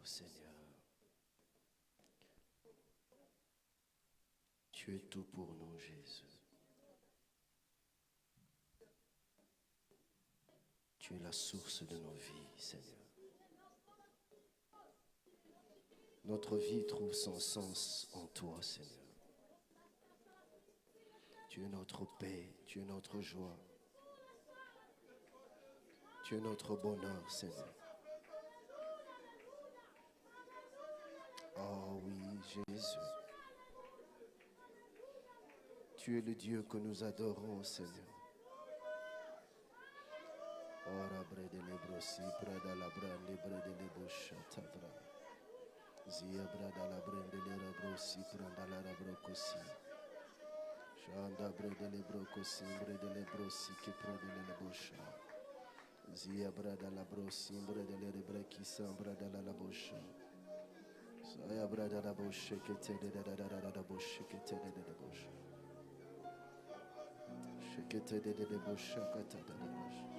Seigneur, tu es tout pour nous, Jésus. Tu es la source de nos vies, Seigneur. Notre vie trouve son sens en toi, Seigneur. Tu es notre paix, tu es notre joie. Tu es notre bonheur, Seigneur. Oh oui, Jésus. Tu es le Dieu que nous adorons, Seigneur. Ora brede lebrosi, brada la brande, brede lebosha tabra. Zia brada la brande lebrosi, branda la rabrokosi. Shanda brede lebrokosi, brede lebrosi, ki brede lebosha. Zia brada la brosi, brede lebreki sam brada la bosha. Saya brada la bosha, ki te de da bosha, ki te de bosha. Shekete de bosha, kata de bosha.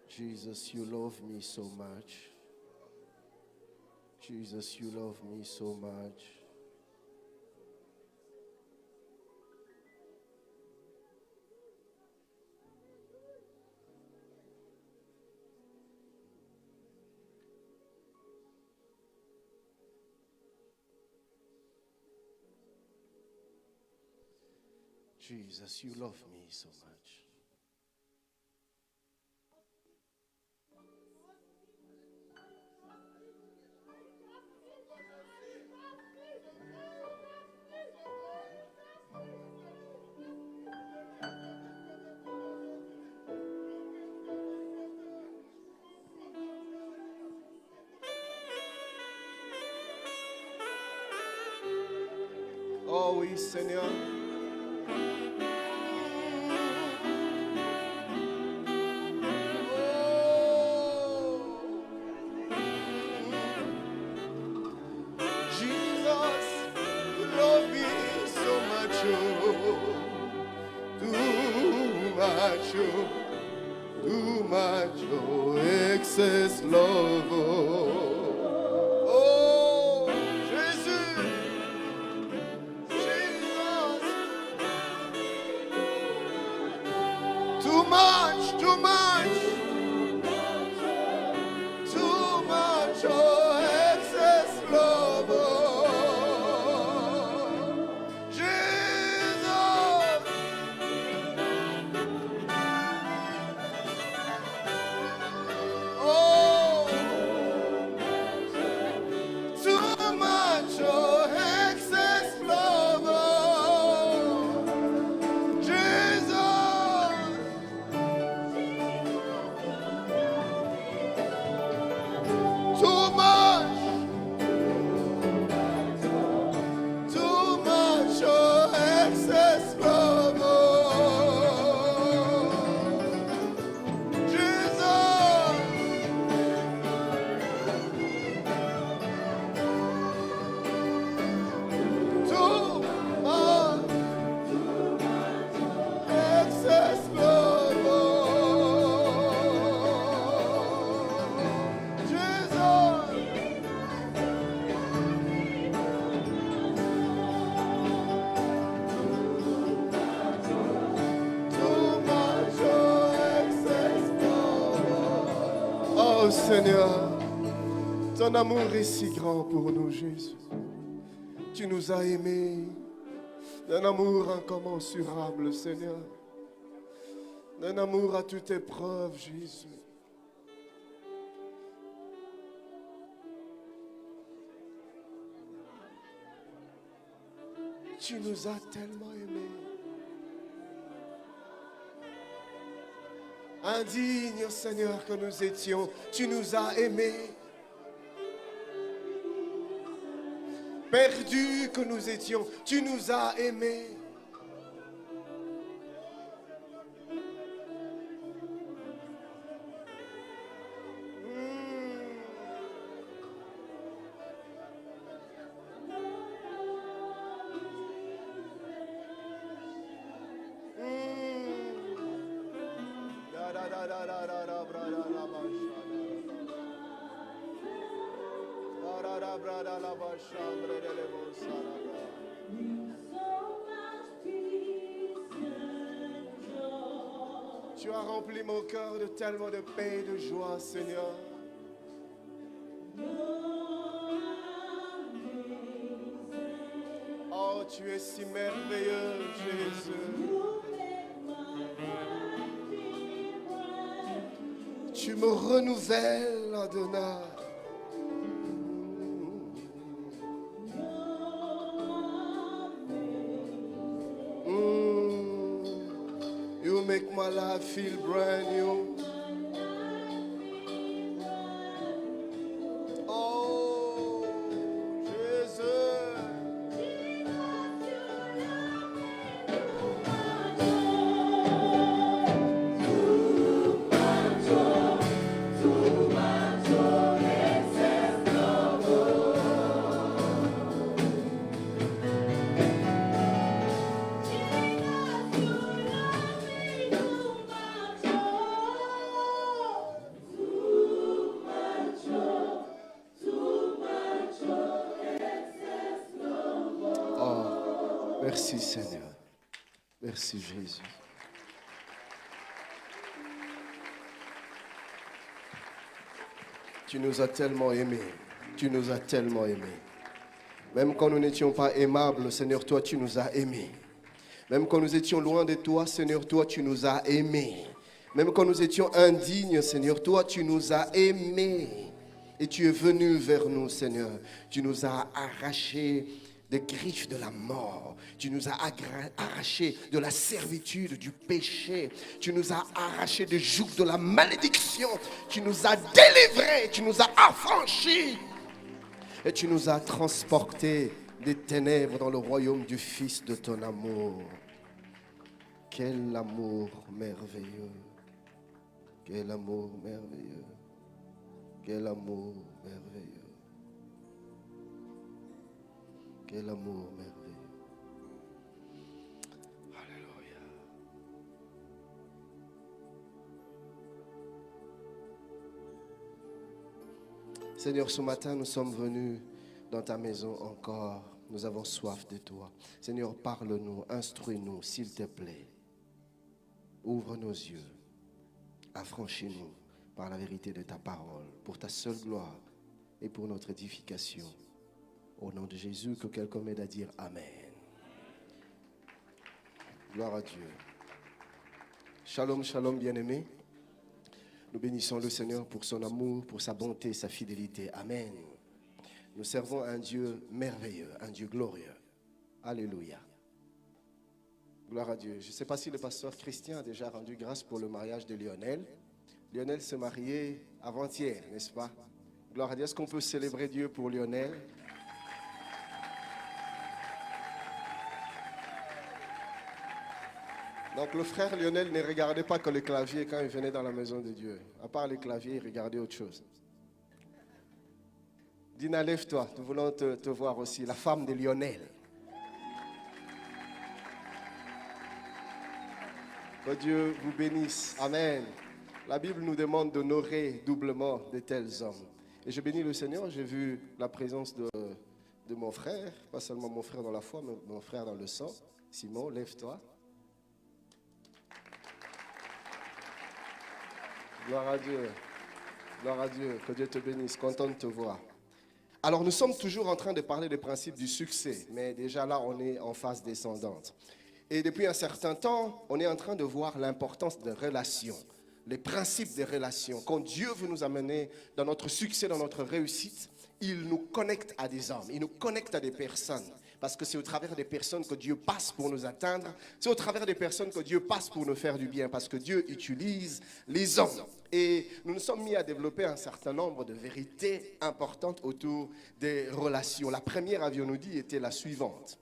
Jesus, you love me so much. Jesus, you love me so much. Jesus, you love me so much. Oh oui, Seigneur. Too much, oh, excess love. Oh, Jésus, Jesus. Too much, too much, too much, oh, excess love. Seigneur, ton amour est si grand pour nous, Jésus. Tu nous as aimés d'un amour incommensurable, Seigneur. D'un amour à toute épreuve, Jésus. Tu nous as tellement aimés. Indignes, Seigneur, que nous étions, tu nous as aimés. Perdus que nous étions, tu nous as aimés. brada la bashambre de lebosarabra. Tu as rempli mon cœur de tellement de paix et de joie, Seigneur. Oh, tu es si merveilleux, Jésus. Tu me renouvelles, Adonai. You make my life feel brand new. Oh, Jesus. Merci Seigneur. Merci Jésus. Tu nous as tellement aimés. Tu nous as tellement aimés. Même quand nous n'étions pas aimables, Seigneur, toi tu nous as aimés. Même quand nous étions loin de toi, Seigneur, toi tu nous as aimés. Même quand nous étions indignes, Seigneur, toi tu nous as aimés. Et tu es venu vers nous, Seigneur. Tu nous as arrachés des griffes de la mort. Tu nous as arrachés de la servitude, du péché. Tu nous as arrachés des jougs de la malédiction. Tu nous as délivrés, tu nous as affranchis. Et tu nous as transportés des ténèbres dans le royaume du Fils de ton amour. Quel amour merveilleux. Quel amour merveilleux. Quel amour merveilleux. Quel amour merveilleux. Alléluia. Seigneur, ce matin, nous sommes venus dans ta maison encore. Nous avons soif de toi. Seigneur, parle-nous, instruis-nous, s'il te plaît. Ouvre nos yeux. Affranchis-nous par la vérité de ta parole, pour ta seule gloire et pour notre édification. Au nom de Jésus, que quelqu'un m'aide à dire Amen. Gloire à Dieu. Shalom, shalom, bien-aimés. Nous bénissons le Seigneur pour son amour, pour sa bonté, sa fidélité. Amen. Nous servons un Dieu merveilleux, un Dieu glorieux. Alléluia. Gloire à Dieu. Je ne sais pas si le pasteur Christian a déjà rendu grâce pour le mariage de Lionel. Lionel s'est marié avant-hier, n'est-ce pas? Gloire à Dieu. Est-ce qu'on peut célébrer Dieu pour Lionel? Donc le frère Lionel ne regardait pas que le clavier quand il venait dans la maison de Dieu. À part les claviers, il regardait autre chose. Dina, lève-toi, nous voulons te voir aussi, la femme de Lionel. Que Dieu vous bénisse. Amen. La Bible nous demande d'honorer doublement de tels hommes. Et je bénis le Seigneur, j'ai vu la présence de mon frère, pas seulement mon frère dans la foi, mais mon frère dans le sang. Simon, lève-toi. Gloire à Dieu. Gloire à Dieu. Que Dieu te bénisse. Content de te voir. Alors, nous sommes toujours en train de parler des principes du succès. Mais déjà là, on est en phase descendante. Et depuis un certain temps, on est en train de voir l'importance des relations. Les principes des relations. Quand Dieu veut nous amener dans notre succès, dans notre réussite, il nous connecte à des hommes. Il nous connecte à des personnes. Parce que c'est au travers des personnes que Dieu passe pour nous atteindre. C'est au travers des personnes que Dieu passe pour nous faire du bien. Parce que Dieu utilise les hommes. Et nous nous sommes mis à développer un certain nombre de vérités importantes autour des relations. La première, avions-nous dit, était la suivante.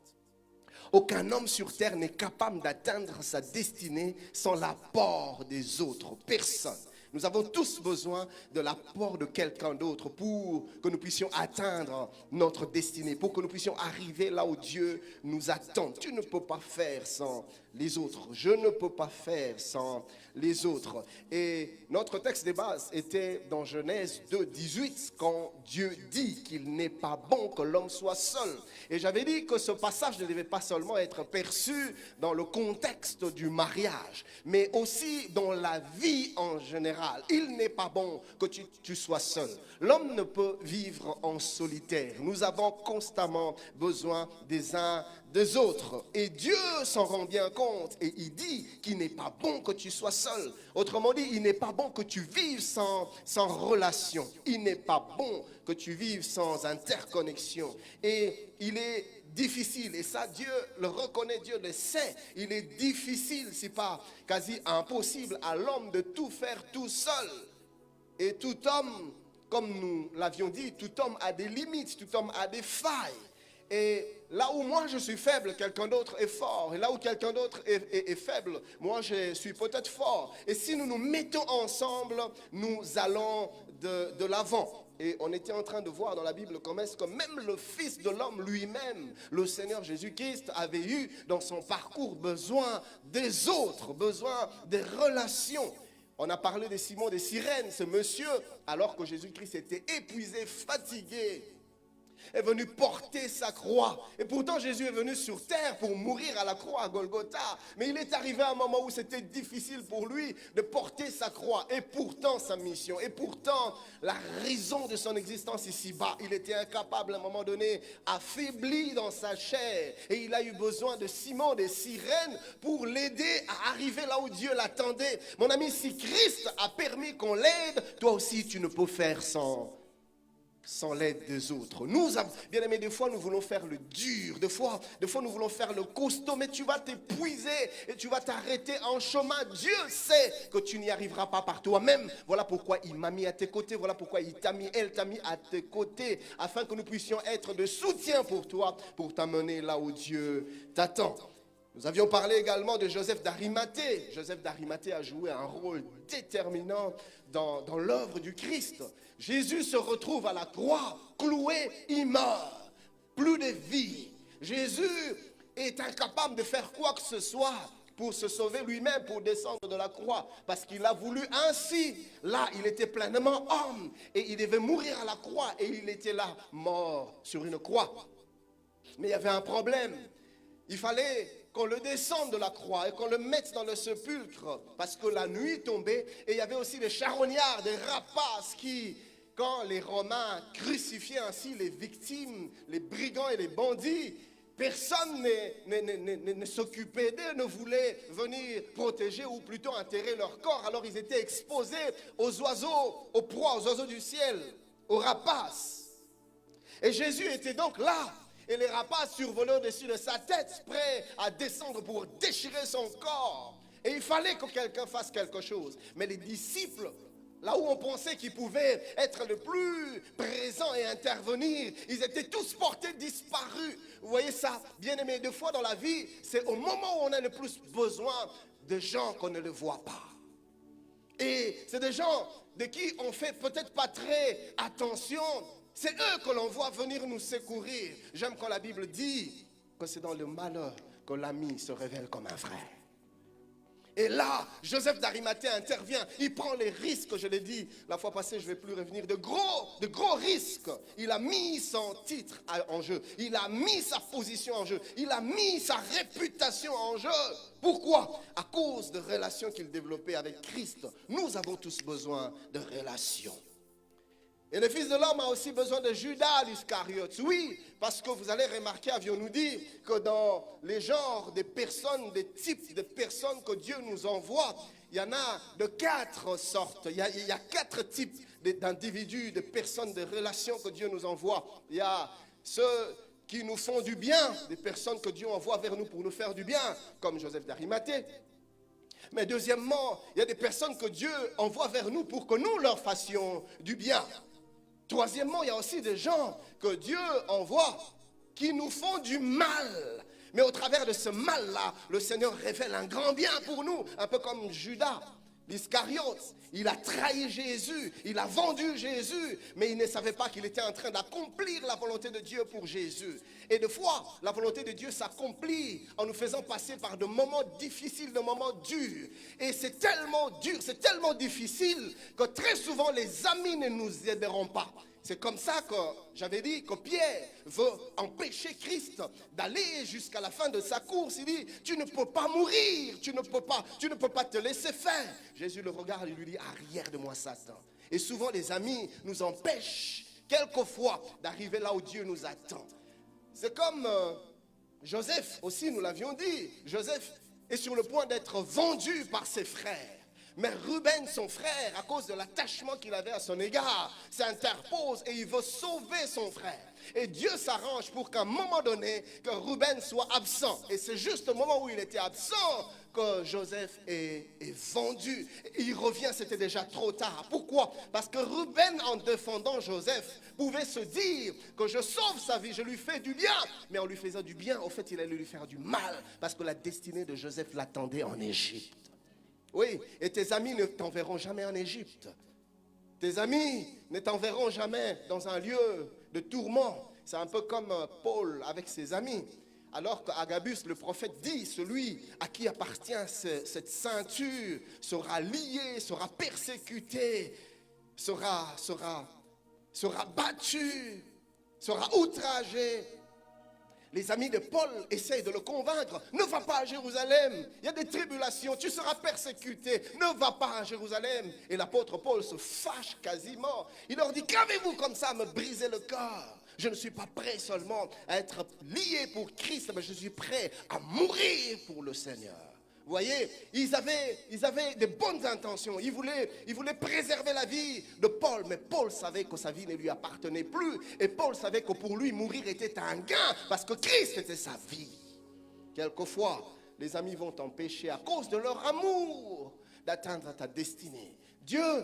Aucun homme sur terre n'est capable d'atteindre sa destinée sans l'apport des autres personnes. Nous avons tous besoin de l'apport de quelqu'un d'autre pour que nous puissions atteindre notre destinée, pour que nous puissions arriver là où Dieu nous attend. Tu ne peux pas faire sans les autres. Je ne peux pas faire sans les autres. Et notre texte de base était dans Genèse 2, 18, quand Dieu dit qu'il n'est pas bon que l'homme soit seul. Et j'avais dit que ce passage ne devait pas seulement être perçu dans le contexte du mariage, mais aussi dans la vie en général. Il n'est pas bon que tu sois seul. L'homme ne peut vivre en solitaire. Nous avons constamment besoin des uns des autres. Et Dieu s'en rend bien compte et il dit qu'il n'est pas bon que tu sois seul. Autrement dit, il n'est pas bon que tu vives sans relation. Il n'est pas bon que tu vives sans interconnexion. Et il est difficile, et ça Dieu le reconnaît, Dieu le sait, il est difficile, si pas quasi impossible à l'homme de tout faire tout seul. Et tout homme, comme nous l'avions dit, tout homme a des limites, tout homme a des failles. Et là où moi je suis faible, quelqu'un d'autre est fort. Et là où quelqu'un d'autre est faible, moi je suis peut-être fort. Et si nous nous mettons ensemble, nous allons de l'avant. Et on était en train de voir dans la Bible comment est-ce que même le Fils de l'homme lui-même, le Seigneur Jésus-Christ, avait eu dans son parcours besoin des autres, besoin des relations. On a parlé de Simon des Sirènes, ce monsieur, alors que Jésus-Christ était épuisé, fatigué, est venu porter sa croix. Et pourtant Jésus est venu sur terre pour mourir à la croix à Golgotha. Mais il est arrivé à un moment où c'était difficile pour lui de porter sa croix. Et pourtant sa mission, et pourtant la raison de son existence ici-bas, il était incapable à un moment donné, affaibli dans sa chair. Et il a eu besoin de Simon des Sirènes pour l'aider à arriver là où Dieu l'attendait. Mon ami, si Christ a permis qu'on l'aide, toi aussi tu ne peux faire sans l'aide des autres. Nous, bien aimés, des fois nous voulons faire le dur, des fois nous voulons faire le costaud, mais tu vas t'épuiser et tu vas t'arrêter en chemin. Dieu sait que tu n'y arriveras pas par toi-même. Voilà pourquoi il m'a mis à tes côtés, voilà pourquoi elle t'a mis à tes côtés, afin que nous puissions être de soutien pour toi, pour t'amener là où Dieu t'attend. Nous avions parlé également de Joseph d'Arimathée. Joseph d'Arimathée a joué un rôle déterminant dans l'œuvre du Christ. Jésus se retrouve à la croix, cloué, il meurt. Plus de vie. Jésus est incapable de faire quoi que ce soit pour se sauver lui-même, pour descendre de la croix, parce qu'il a voulu ainsi. Là, il était pleinement homme et il devait mourir à la croix et il était là, mort sur une croix. Mais il y avait un problème. Il fallait qu'on le descende de la croix et qu'on le mette dans le sépulcre, parce que la nuit tombait et il y avait aussi des charognards, des rapaces qui, quand les Romains crucifiaient ainsi les victimes, les brigands et les bandits, personne ne s'occupait d'eux, ne voulait venir protéger ou plutôt enterrer leur corps. Alors ils étaient exposés aux oiseaux, aux proies, aux oiseaux du ciel, aux rapaces. Et Jésus était donc là. Et les rapaces survolaient au-dessus de sa tête, prêts à descendre pour déchirer son corps. Et il fallait que quelqu'un fasse quelque chose. Mais les disciples, là où on pensait qu'ils pouvaient être le plus présents et intervenir, ils étaient tous portés disparus. Vous voyez ça, bien aimé, deux fois dans la vie, c'est au moment où on a le plus besoin de gens qu'on ne le voit pas. Et c'est des gens de qui on fait peut-être pas très attention. C'est eux que l'on voit venir nous secourir. J'aime quand la Bible dit que c'est dans le malheur que l'ami se révèle comme un frère. Et là, Joseph d'Arimathée intervient. Il prend les risques, je l'ai dit la fois passée, je ne vais plus revenir, de gros risques. Il a mis son titre en jeu. Il a mis sa position en jeu. Il a mis sa réputation en jeu. Pourquoi? À cause de relations qu'il développait avec Christ. Nous avons tous besoin de relations. Et le Fils de l'homme a aussi besoin de Judas l'Iscariote. Oui, parce que vous allez remarquer, avions-nous dit, que dans les genres des personnes, des types de personnes que Dieu nous envoie, il y en a de 4 sortes. Il y a 4 types d'individus, de personnes, de relations que Dieu nous envoie. Il y a ceux qui nous font du bien, des personnes que Dieu envoie vers nous pour nous faire du bien, comme Joseph d'Arimathée. Mais deuxièmement, il y a des personnes que Dieu envoie vers nous pour que nous leur fassions du bien. Troisièmement, il y a aussi des gens que Dieu envoie qui nous font du mal. Mais au travers de ce mal-là, le Seigneur révèle un grand bien pour nous, un peu comme Judas. l'Iscariote, il a trahi Jésus, il a vendu Jésus, mais il ne savait pas qu'il était en train d'accomplir la volonté de Dieu pour Jésus. Et des fois, la volonté de Dieu s'accomplit en nous faisant passer par de moments difficiles, de moments durs. Et c'est tellement dur, c'est tellement difficile que très souvent les amis ne nous aideront pas. C'est comme ça que j'avais dit que Pierre veut empêcher Christ d'aller jusqu'à la fin de sa course. Il dit, tu ne peux pas mourir, tu ne peux pas te laisser faire. Jésus le regarde et lui dit, arrière de moi Satan. Et souvent les amis nous empêchent quelquefois d'arriver là où Dieu nous attend. C'est comme Joseph aussi, nous l'avions dit. Joseph est sur le point d'être vendu par ses frères. Mais Ruben, son frère, à cause de l'attachement qu'il avait à son égard, s'interpose et il veut sauver son frère. Et Dieu s'arrange pour qu'à un moment donné, que Ruben soit absent. Et c'est juste au moment où il était absent que Joseph est vendu. Et il revient, c'était déjà trop tard. Pourquoi? Parce que Ruben, en défendant Joseph, pouvait se dire que je sauve sa vie, je lui fais du bien. Mais en lui faisant du bien, au fait, il allait lui faire du mal. Parce que la destinée de Joseph l'attendait en Égypte. Oui, et tes amis ne t'enverront jamais en Égypte. Tes amis ne t'enverront jamais dans un lieu de tourment. C'est un peu comme Paul avec ses amis. Alors qu'Agabus, le prophète, dit, celui à qui appartient cette ceinture sera lié, sera persécuté, sera battu, sera outragé. Les amis de Paul essayent de le convaincre. Ne va pas à Jérusalem. Il y a des tribulations. Tu seras persécuté. Ne va pas à Jérusalem. Et l'apôtre Paul se fâche quasiment. Il leur dit, qu'avez-vous comme ça à me briser le cœur? Je ne suis pas prêt seulement à être lié pour Christ, mais je suis prêt à mourir pour le Seigneur. Vous voyez, ils avaient de bonnes intentions. Ils voulaient préserver la vie de Paul. Mais Paul savait que sa vie ne lui appartenait plus. Et Paul savait que pour lui, mourir était un gain. Parce que Christ était sa vie. Quelquefois, les amis vont t'empêcher, à cause de leur amour, d'atteindre ta destinée. Dieu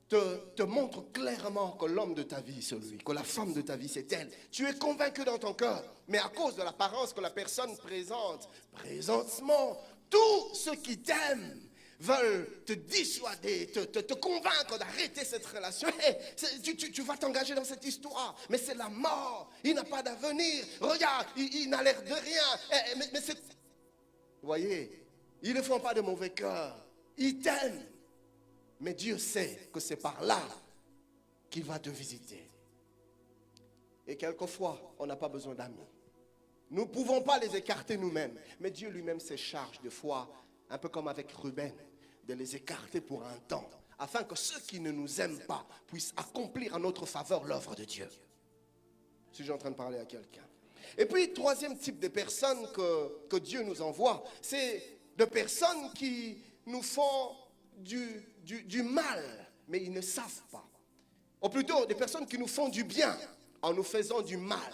te montre clairement que l'homme de ta vie, c'est lui, que la femme de ta vie, c'est elle. Tu es convaincu dans ton cœur. Mais à cause de l'apparence que la personne présente, présentement, tous ceux qui t'aiment veulent te dissuader, te convaincre d'arrêter cette relation. Hey, tu vas t'engager dans cette histoire, mais c'est la mort. Il n'a pas d'avenir. Regarde, il n'a l'air de rien. Mais c'est... Vous voyez, ils ne font pas de mauvais cœur. Ils t'aiment. Mais Dieu sait que c'est par là qu'il va te visiter. Et quelquefois, on n'a pas besoin d'amis. Nous ne pouvons pas les écarter nous-mêmes. Mais Dieu lui-même se charge de fois, un peu comme avec Ruben, de les écarter pour un temps, afin que ceux qui ne nous aiment pas puissent accomplir en notre faveur l'œuvre de Dieu. Si j'ai en train de parler à quelqu'un. Et puis, troisième type de personnes que Dieu nous envoie, c'est de personnes qui nous font du mal, mais ils ne savent pas. Ou plutôt, des personnes qui nous font du bien en nous faisant du mal.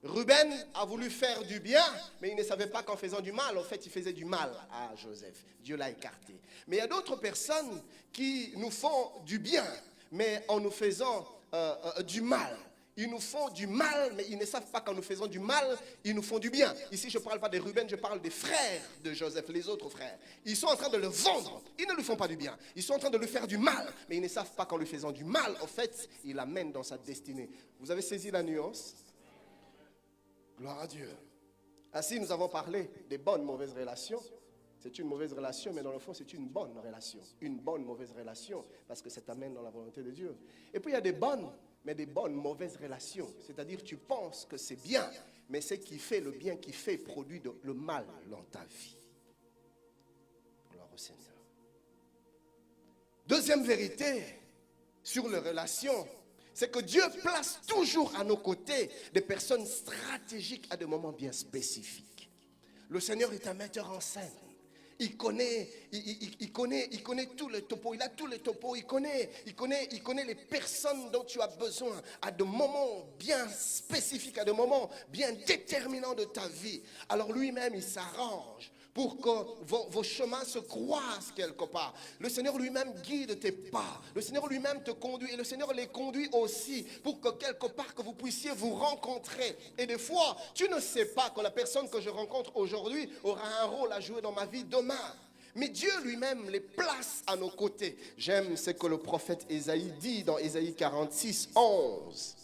Ruben a voulu faire du bien, mais il ne savait pas qu'en faisant du mal, en fait, il faisait du mal à Joseph. Dieu l'a écarté. Mais il y a d'autres personnes qui nous font du bien, mais en nous faisant du mal. Ils nous font du mal, mais ils ne savent pas qu'en nous faisant du mal, ils nous font du bien. Ici, je ne parle pas de Ruben, je parle des frères de Joseph, les autres frères. Ils sont en train de le vendre. Ils ne lui font pas du bien. Ils sont en train de lui faire du mal, mais ils ne savent pas qu'en lui faisant du mal, en fait, il l'amène dans sa destinée. Vous avez saisi la nuance? Gloire à Dieu. Ainsi, nous avons parlé des bonnes, mauvaises relations. C'est une mauvaise relation, mais dans le fond, c'est une bonne relation. Une bonne, mauvaise relation, parce que ça t'amène dans la volonté de Dieu. Et puis, il y a des bonnes, mais des bonnes, mauvaises relations. C'est-à-dire, tu penses que c'est bien, mais ce qui fait, le bien qui fait, produit le mal dans ta vie. Gloire au Seigneur. Deuxième vérité sur les relations, c'est que Dieu place toujours à nos côtés des personnes stratégiques à des moments bien spécifiques. Le Seigneur est un metteur en scène. Il connaît tous les topos, il a tous les topos, il connaît les personnes dont tu as besoin à des moments bien spécifiques, à des moments bien déterminants de ta vie. Alors lui-même, il s'arrange pour que vos chemins se croisent quelque part. Le Seigneur lui-même guide tes pas. Le Seigneur lui-même te conduit. Et le Seigneur les conduit aussi pour que quelque part que vous puissiez vous rencontrer. Et des fois, tu ne sais pas que la personne que je rencontre aujourd'hui aura un rôle à jouer dans ma vie demain. mais Dieu lui-même les place à nos côtés. J'aime ce que le prophète Ésaïe dit dans Ésaïe 46, 11.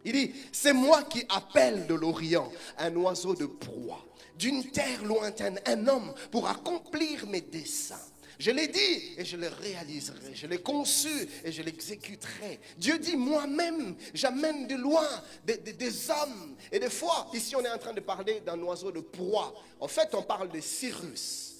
Il dit, c'est moi qui appelle de l'Orient un oiseau de proie, d'une terre lointaine, un homme pour accomplir mes desseins. Je l'ai dit et je le réaliserai, je l'ai conçu et je l'exécuterai. Dieu dit, moi-même, j'amène de loin des hommes. Et des fois, ici on est en train de parler d'un oiseau de proie. En fait, on parle de Cyrus.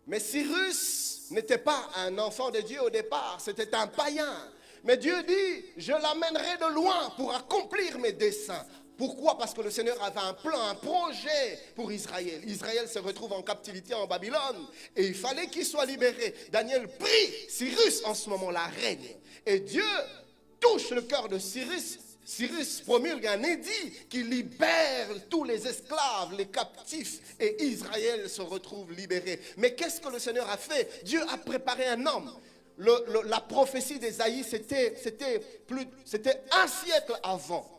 Mais Cyrus n'était pas un enfant de Dieu au départ, c'était un païen. Mais Dieu dit, je l'amènerai de loin pour accomplir mes desseins. Pourquoi? Parce que le Seigneur avait un plan, un projet pour Israël. Israël se retrouve en captivité en Babylone et il fallait qu'il soit libéré. Daniel prie, Cyrus en ce moment-là règne. Et Dieu touche le cœur de Cyrus. Cyrus promulgue un édit qui libère tous les esclaves, les captifs, et Israël se retrouve libéré. Mais qu'est-ce que le Seigneur a fait? Dieu a préparé un homme. La prophétie d'Ésaïe, c'était un siècle avant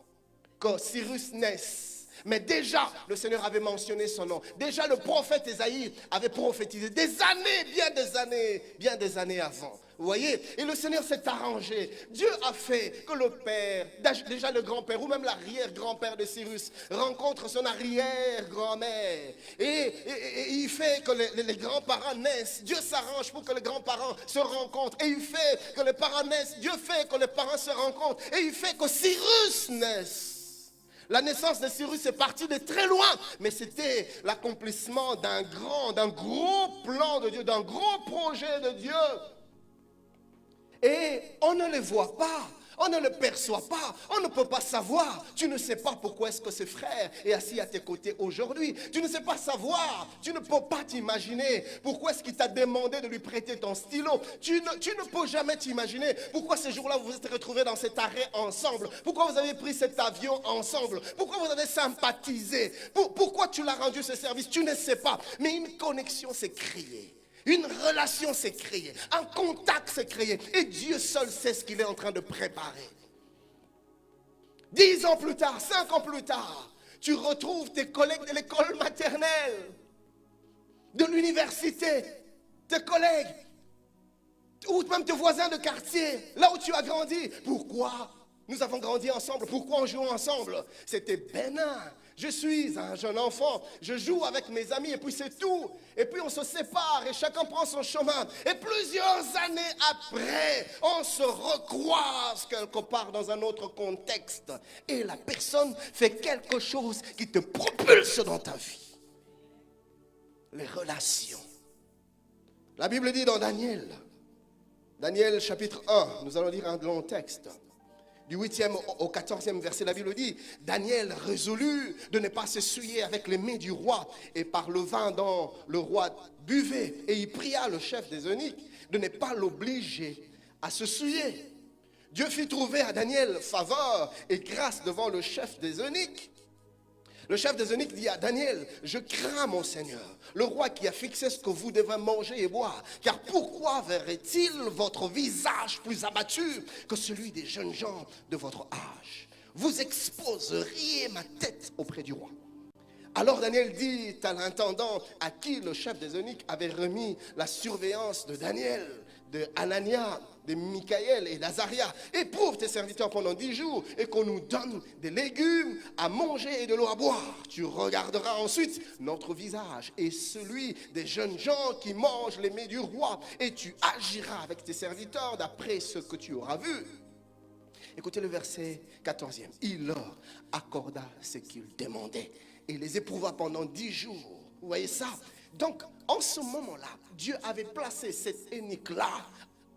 que Cyrus naisse. Mais déjà, le Seigneur avait mentionné son nom. Déjà, le prophète Ésaïe avait prophétisé bien des années avant. Vous voyez? Et le Seigneur s'est arrangé. Dieu a fait que le père, déjà le grand-père ou même l'arrière-grand-père de Cyrus, rencontre son arrière-grand-mère. Et il fait que les grands-parents naissent. Dieu s'arrange pour que les grands-parents se rencontrent. Et il fait que les parents naissent. Dieu fait que les parents se rencontrent. Et il fait que Cyrus naisse. La naissance de Cyrus est partie de très loin, mais c'était l'accomplissement d'un gros plan de Dieu, d'un gros projet de Dieu. Et on ne le voit pas, on ne le perçoit pas, on ne peut pas savoir. Tu ne sais pas pourquoi est-ce que ce frère est assis à tes côtés aujourd'hui. Tu ne sais pas savoir, tu ne peux pas t'imaginer pourquoi est-ce qu'il t'a demandé de lui prêter ton stylo. Tu ne peux jamais t'imaginer pourquoi ce jour-là vous vous êtes retrouvés dans cet arrêt ensemble. Pourquoi vous avez pris cet avion ensemble. Pourquoi vous avez sympathisé. Pourquoi tu l'as rendu ce service. Tu ne sais pas, mais une connexion s'est créée. Une relation s'est créée, un contact s'est créé et Dieu seul sait ce qu'il est en train de préparer. 10 ans plus tard, 5 ans plus tard, tu retrouves tes collègues de l'école maternelle, de l'université, tes collègues, ou même tes voisins de quartier, là où tu as grandi. Pourquoi nous avons grandi ensemble? Pourquoi on joue ensemble? C'était bénin. Je suis un jeune enfant, je joue avec mes amis et puis c'est tout. Et puis on se sépare et chacun prend son chemin. Et plusieurs années après, on se recroise quelque part dans un autre contexte. Et la personne fait quelque chose qui te propulse dans ta vie. Les relations. La Bible dit dans Daniel chapitre 1, nous allons lire un long texte. Du 8e au 14e verset, la Bible dit, Daniel résolut de ne pas se souiller avec les mets du roi et par le vin dont le roi buvait. Et il pria le chef des eunuques de ne pas l'obliger à se souiller. Dieu fit trouver à Daniel faveur et grâce devant le chef des eunuques. Le chef des eunuques dit à Daniel, je crains mon Seigneur, le roi qui a fixé ce que vous devez manger et boire. Car pourquoi verrait-il votre visage plus abattu que celui des jeunes gens de votre âge? Vous exposeriez ma tête auprès du roi. Alors Daniel dit à l'intendant à qui le chef des eunuques avait remis la surveillance de Daniel, de Anania, de Michaël et d'Azaria, éprouve tes serviteurs pendant 10 jours et qu'on nous donne des légumes à manger et de l'eau à boire. Tu regarderas ensuite notre visage et celui des jeunes gens qui mangent les mets du roi et tu agiras avec tes serviteurs d'après ce que tu auras vu. Écoutez le verset 14e. Il leur accorda ce qu'ils demandaient et les éprouva pendant 10 jours. Vous voyez ça? Donc, en ce moment-là, Dieu avait placé cet eunuque-là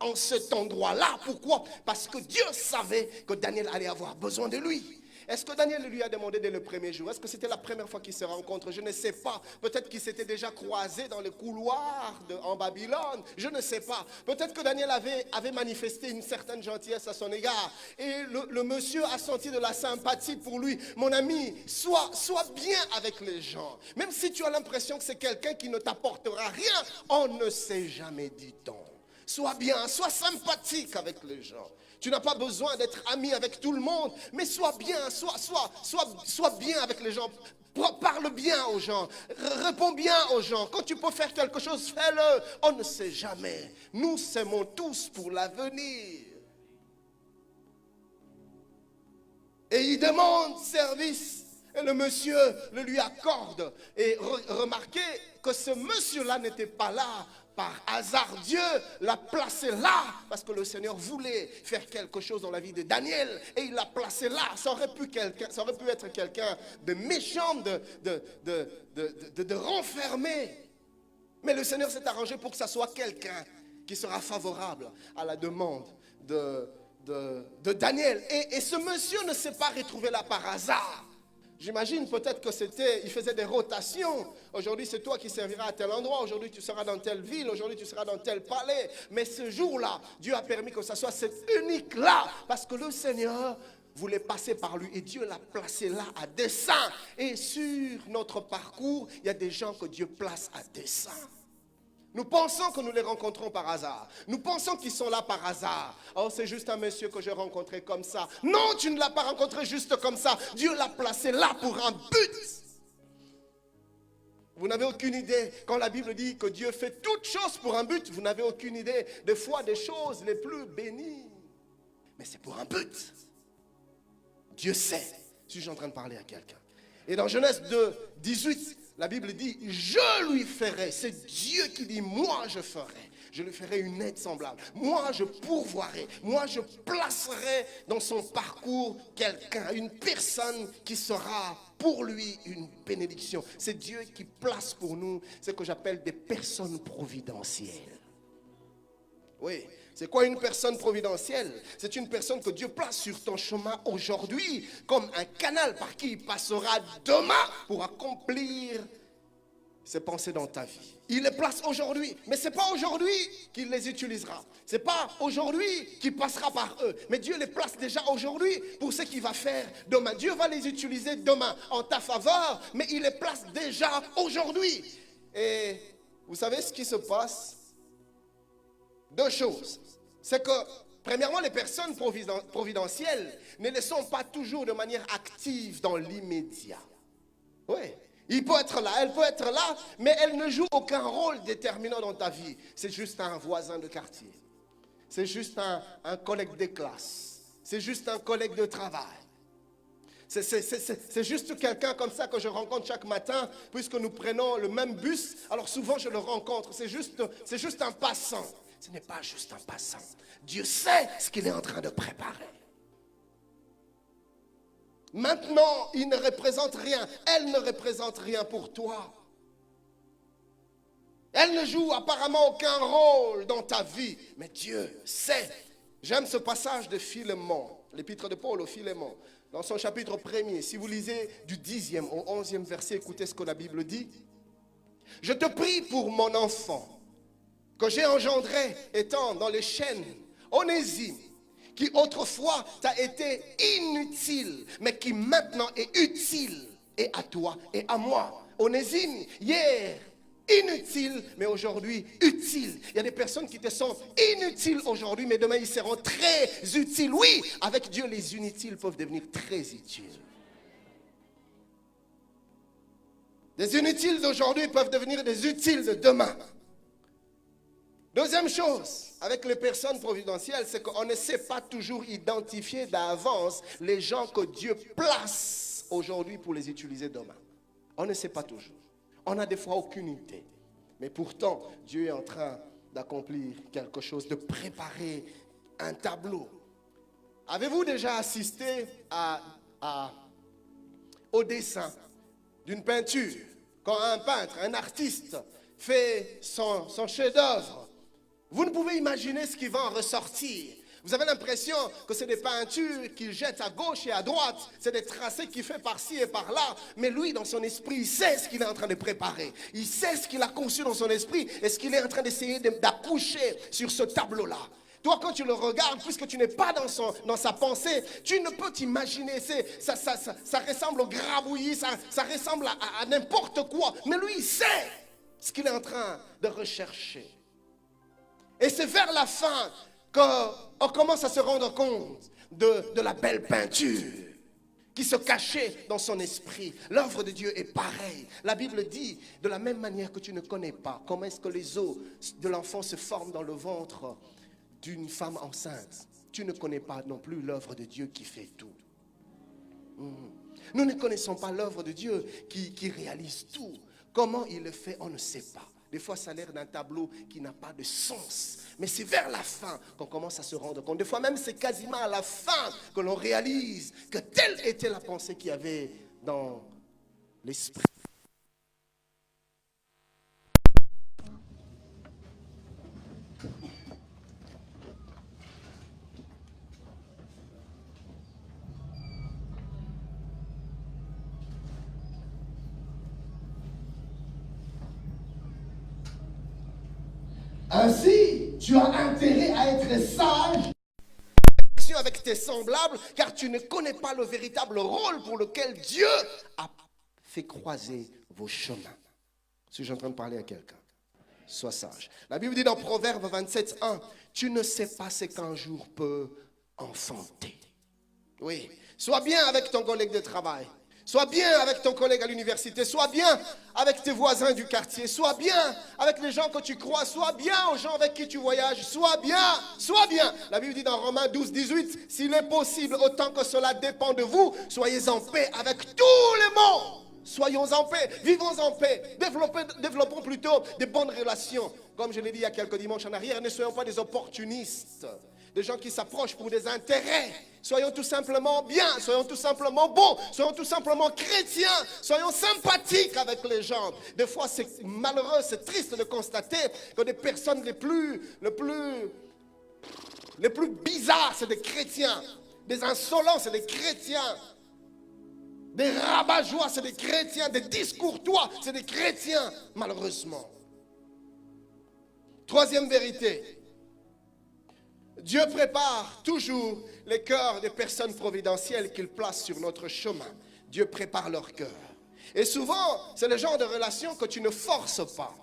en cet endroit-là. Pourquoi? Parce que Dieu savait que Daniel allait avoir besoin de lui. Est-ce que Daniel lui a demandé dès le premier jour? Est-ce que c'était la première fois qu'ils se rencontrent? Je ne sais pas. Peut-être qu'ils s'étaient déjà croisés dans les couloirs en Babylone. Je ne sais pas. Peut-être que Daniel avait manifesté une certaine gentillesse à son égard. Et le monsieur a senti de la sympathie pour lui. Mon ami, sois bien avec les gens. Même si tu as l'impression que c'est quelqu'un qui ne t'apportera rien, on ne sait jamais, dit-on. Sois bien, sois sympathique avec les gens. Tu n'as pas besoin d'être ami avec tout le monde, mais sois bien, sois bien avec les gens. Parle bien aux gens, réponds bien aux gens. Quand tu peux faire quelque chose, fais-le. On ne sait jamais. Nous s'aimons tous pour l'avenir. Et il demande service. Et le monsieur le lui accorde. Et remarquez que ce monsieur-là n'était pas là par hasard. Dieu l'a placé là parce que le Seigneur voulait faire quelque chose dans la vie de Daniel. Et il l'a placé là. Ça aurait pu être quelqu'un de méchant, de renfermé. Mais le Seigneur s'est arrangé pour que ça soit quelqu'un qui sera favorable à la demande de Daniel. Et ce monsieur ne s'est pas retrouvé là par hasard. J'imagine peut-être que il faisait des rotations. Aujourd'hui, c'est toi qui serviras à tel endroit. Aujourd'hui, tu seras dans telle ville. Aujourd'hui, tu seras dans tel palais. Mais ce jour-là, Dieu a permis que ce soit cet unique-là. Parce que le Seigneur voulait passer par lui. Et Dieu l'a placé là à dessein. Et sur notre parcours, il y a des gens que Dieu place à dessein. Nous pensons que nous les rencontrons par hasard. Nous pensons qu'ils sont là par hasard. Oh, c'est juste un monsieur que j'ai rencontré comme ça. Non, tu ne l'as pas rencontré juste comme ça. Dieu l'a placé là pour un but. Vous n'avez aucune idée. Quand la Bible dit que Dieu fait toutes choses pour un but, vous n'avez aucune idée des fois des choses les plus bénies. Mais c'est pour un but. Dieu sait. Si je suis en train de parler à quelqu'un. Et dans Genèse 2, 18, la Bible dit, je lui ferai, c'est Dieu qui dit, moi je ferai, je lui ferai une aide semblable, moi je pourvoirai, moi je placerai dans son parcours quelqu'un, une personne qui sera pour lui une bénédiction. C'est Dieu qui place pour nous ce que j'appelle des personnes providentielles. Oui. C'est quoi une personne providentielle? C'est une personne que Dieu place sur ton chemin aujourd'hui comme un canal par qui il passera demain pour accomplir ses pensées dans ta vie. Il les place aujourd'hui, mais ce n'est pas aujourd'hui qu'il les utilisera. Ce n'est pas aujourd'hui qu'il passera par eux, mais Dieu les place déjà aujourd'hui pour ce qu'il va faire demain. Dieu va les utiliser demain en ta faveur, mais il les place déjà aujourd'hui. Et vous savez ce qui se passe? Deux choses. C'est que, premièrement, les personnes providentielles ne le sont pas toujours de manière active dans l'immédiat. Oui, il peut être là, elle peut être là, mais elle ne joue aucun rôle déterminant dans ta vie. C'est juste un voisin de quartier. C'est juste un collègue de classe. C'est juste un collègue de travail. C'est juste quelqu'un comme ça que je rencontre chaque matin, puisque nous prenons le même bus. Alors souvent je le rencontre, c'est juste un passant. Ce n'est pas juste un passant. Dieu sait ce qu'il est en train de préparer. Maintenant, il ne représente rien. Elle ne représente rien pour toi. Elle ne joue apparemment aucun rôle dans ta vie. Mais Dieu sait. J'aime ce passage de Philémon, l'épître de Paul au Philémon. Dans son chapitre 1er, si vous lisez du 10e au 11e verset, écoutez ce que la Bible dit. Je te prie pour mon enfant, que j'ai engendré étant dans les chaînes, Onésime, qui autrefois t'a été inutile, mais qui maintenant est utile, et à toi et à moi. Onésime, hier, inutile, mais aujourd'hui utile. Il y a des personnes qui te sont inutiles aujourd'hui, mais demain ils seront très utiles. Oui, avec Dieu, les inutiles peuvent devenir très utiles. Des inutiles d'aujourd'hui peuvent devenir des utiles de demain. Deuxième chose, avec les personnes providentielles, c'est qu'on ne sait pas toujours identifier d'avance les gens que Dieu place aujourd'hui pour les utiliser demain. On ne sait pas toujours. On n'a des fois aucune idée. Mais pourtant, Dieu est en train d'accomplir quelque chose, de préparer un tableau. Avez-vous déjà assisté au dessin d'une peinture? Quand un peintre, un artiste fait son chef-d'œuvre, vous ne pouvez imaginer ce qui va en ressortir. Vous avez l'impression que c'est des peintures qu'il jette à gauche et à droite. C'est des tracés qu'il fait par-ci et par-là. Mais lui, dans son esprit, il sait ce qu'il est en train de préparer. Il sait ce qu'il a conçu dans son esprit et ce qu'il est en train d'essayer d'accoucher sur ce tableau-là. Toi, quand tu le regardes, puisque tu n'es pas dans sa pensée, tu ne peux t'imaginer. Ça ressemble au grabouillis, ça ressemble à n'importe quoi. Mais lui, il sait ce qu'il est en train de rechercher. Et c'est vers la fin qu'on commence à se rendre compte de la belle peinture qui se cachait dans son esprit. L'œuvre de Dieu est pareille. La Bible dit, de la même manière que tu ne connais pas comment est-ce que les os de l'enfant se forment dans le ventre d'une femme enceinte, tu ne connais pas non plus l'œuvre de Dieu qui fait tout. Nous ne connaissons pas l'œuvre de Dieu qui réalise tout. Comment il le fait, on ne sait pas. Des fois, ça a l'air d'un tableau qui n'a pas de sens. Mais c'est vers la fin qu'on commence à se rendre compte. Des fois même, c'est quasiment à la fin que l'on réalise que telle était la pensée qu'il y avait dans l'esprit. Ainsi, tu as intérêt à être sage avec tes semblables, car tu ne connais pas le véritable rôle pour lequel Dieu a fait croiser vos chemins. Si je suis en train de parler à quelqu'un, sois sage. La Bible dit dans Proverbe 27:1, tu ne sais pas ce qu'un jour peut enfanter. Oui, sois bien avec ton collègue de travail. Sois bien avec ton collègue à l'université, sois bien avec tes voisins du quartier, sois bien avec les gens que tu crois, sois bien aux gens avec qui tu voyages, sois bien, sois bien. La Bible dit dans Romains 12:18, s'il est possible, autant que cela dépend de vous, soyez en paix avec tout le monde. Soyons en paix, vivons en paix, développons plutôt des bonnes relations. Comme je l'ai dit il y a quelques dimanches en arrière, ne soyons pas des opportunistes, des gens qui s'approchent pour des intérêts. Soyons tout simplement bien, soyons tout simplement bons, soyons tout simplement chrétiens, soyons sympathiques avec les gens. Des fois, c'est malheureux, c'est triste de constater que des personnes les plus bizarres, c'est des chrétiens. Des insolents, c'est des chrétiens. Des rabat-joie, c'est des chrétiens. Des discourtois, c'est des chrétiens, malheureusement. Troisième vérité. Dieu prépare toujours les cœurs des personnes providentielles qu'il place sur notre chemin. Dieu prépare leur cœur. Et souvent, c'est le genre de relation que tu ne forces pas.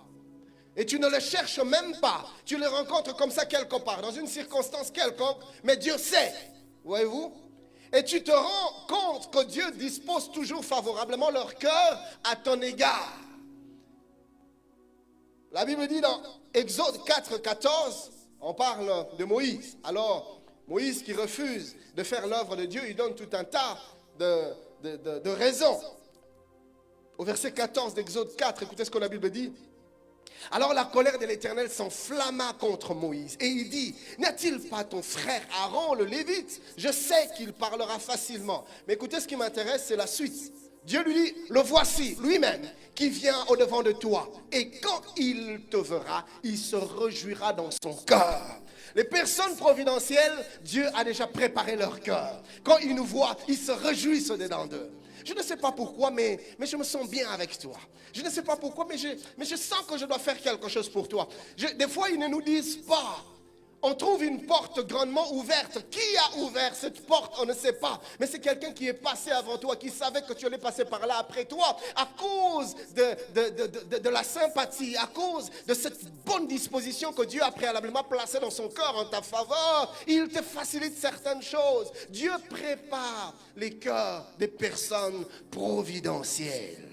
Et tu ne les cherches même pas. Tu les rencontres comme ça quelque part, dans une circonstance quelconque. Mais Dieu sait. Voyez-vous? Et tu te rends compte que Dieu dispose toujours favorablement leur cœur à ton égard. La Bible dit dans Exode 4:14, on parle de Moïse. Alors, Moïse qui refuse de faire l'œuvre de Dieu, il donne tout un tas de raisons. Au verset 14 d'Exode 4, écoutez ce que la Bible dit. Alors la colère de l'Éternel s'enflamma contre Moïse. Et il dit, n'y a-t-il pas ton frère Aaron le Lévite? Je sais qu'il parlera facilement. Mais écoutez, ce qui m'intéresse, c'est la suite. Dieu lui dit, le voici, lui-même, qui vient au-devant de toi. Et quand il te verra, il se réjouira dans son cœur. Les personnes providentielles, Dieu a déjà préparé leur cœur. Quand ils nous voient, ils se réjouissent dedans d'eux. Je ne sais pas pourquoi, mais je me sens bien avec toi. Je ne sais pas pourquoi, mais je sens que je dois faire quelque chose pour toi. Des fois, ils ne nous disent pas. On trouve une porte grandement ouverte. Qui a ouvert cette porte? On ne sait pas. Mais c'est quelqu'un qui est passé avant toi, qui savait que tu allais passer par là après toi, à cause de la sympathie, à cause de cette bonne disposition que Dieu a préalablement placée dans son cœur en ta faveur. Il te facilite certaines choses. Dieu prépare les cœurs des personnes providentielles.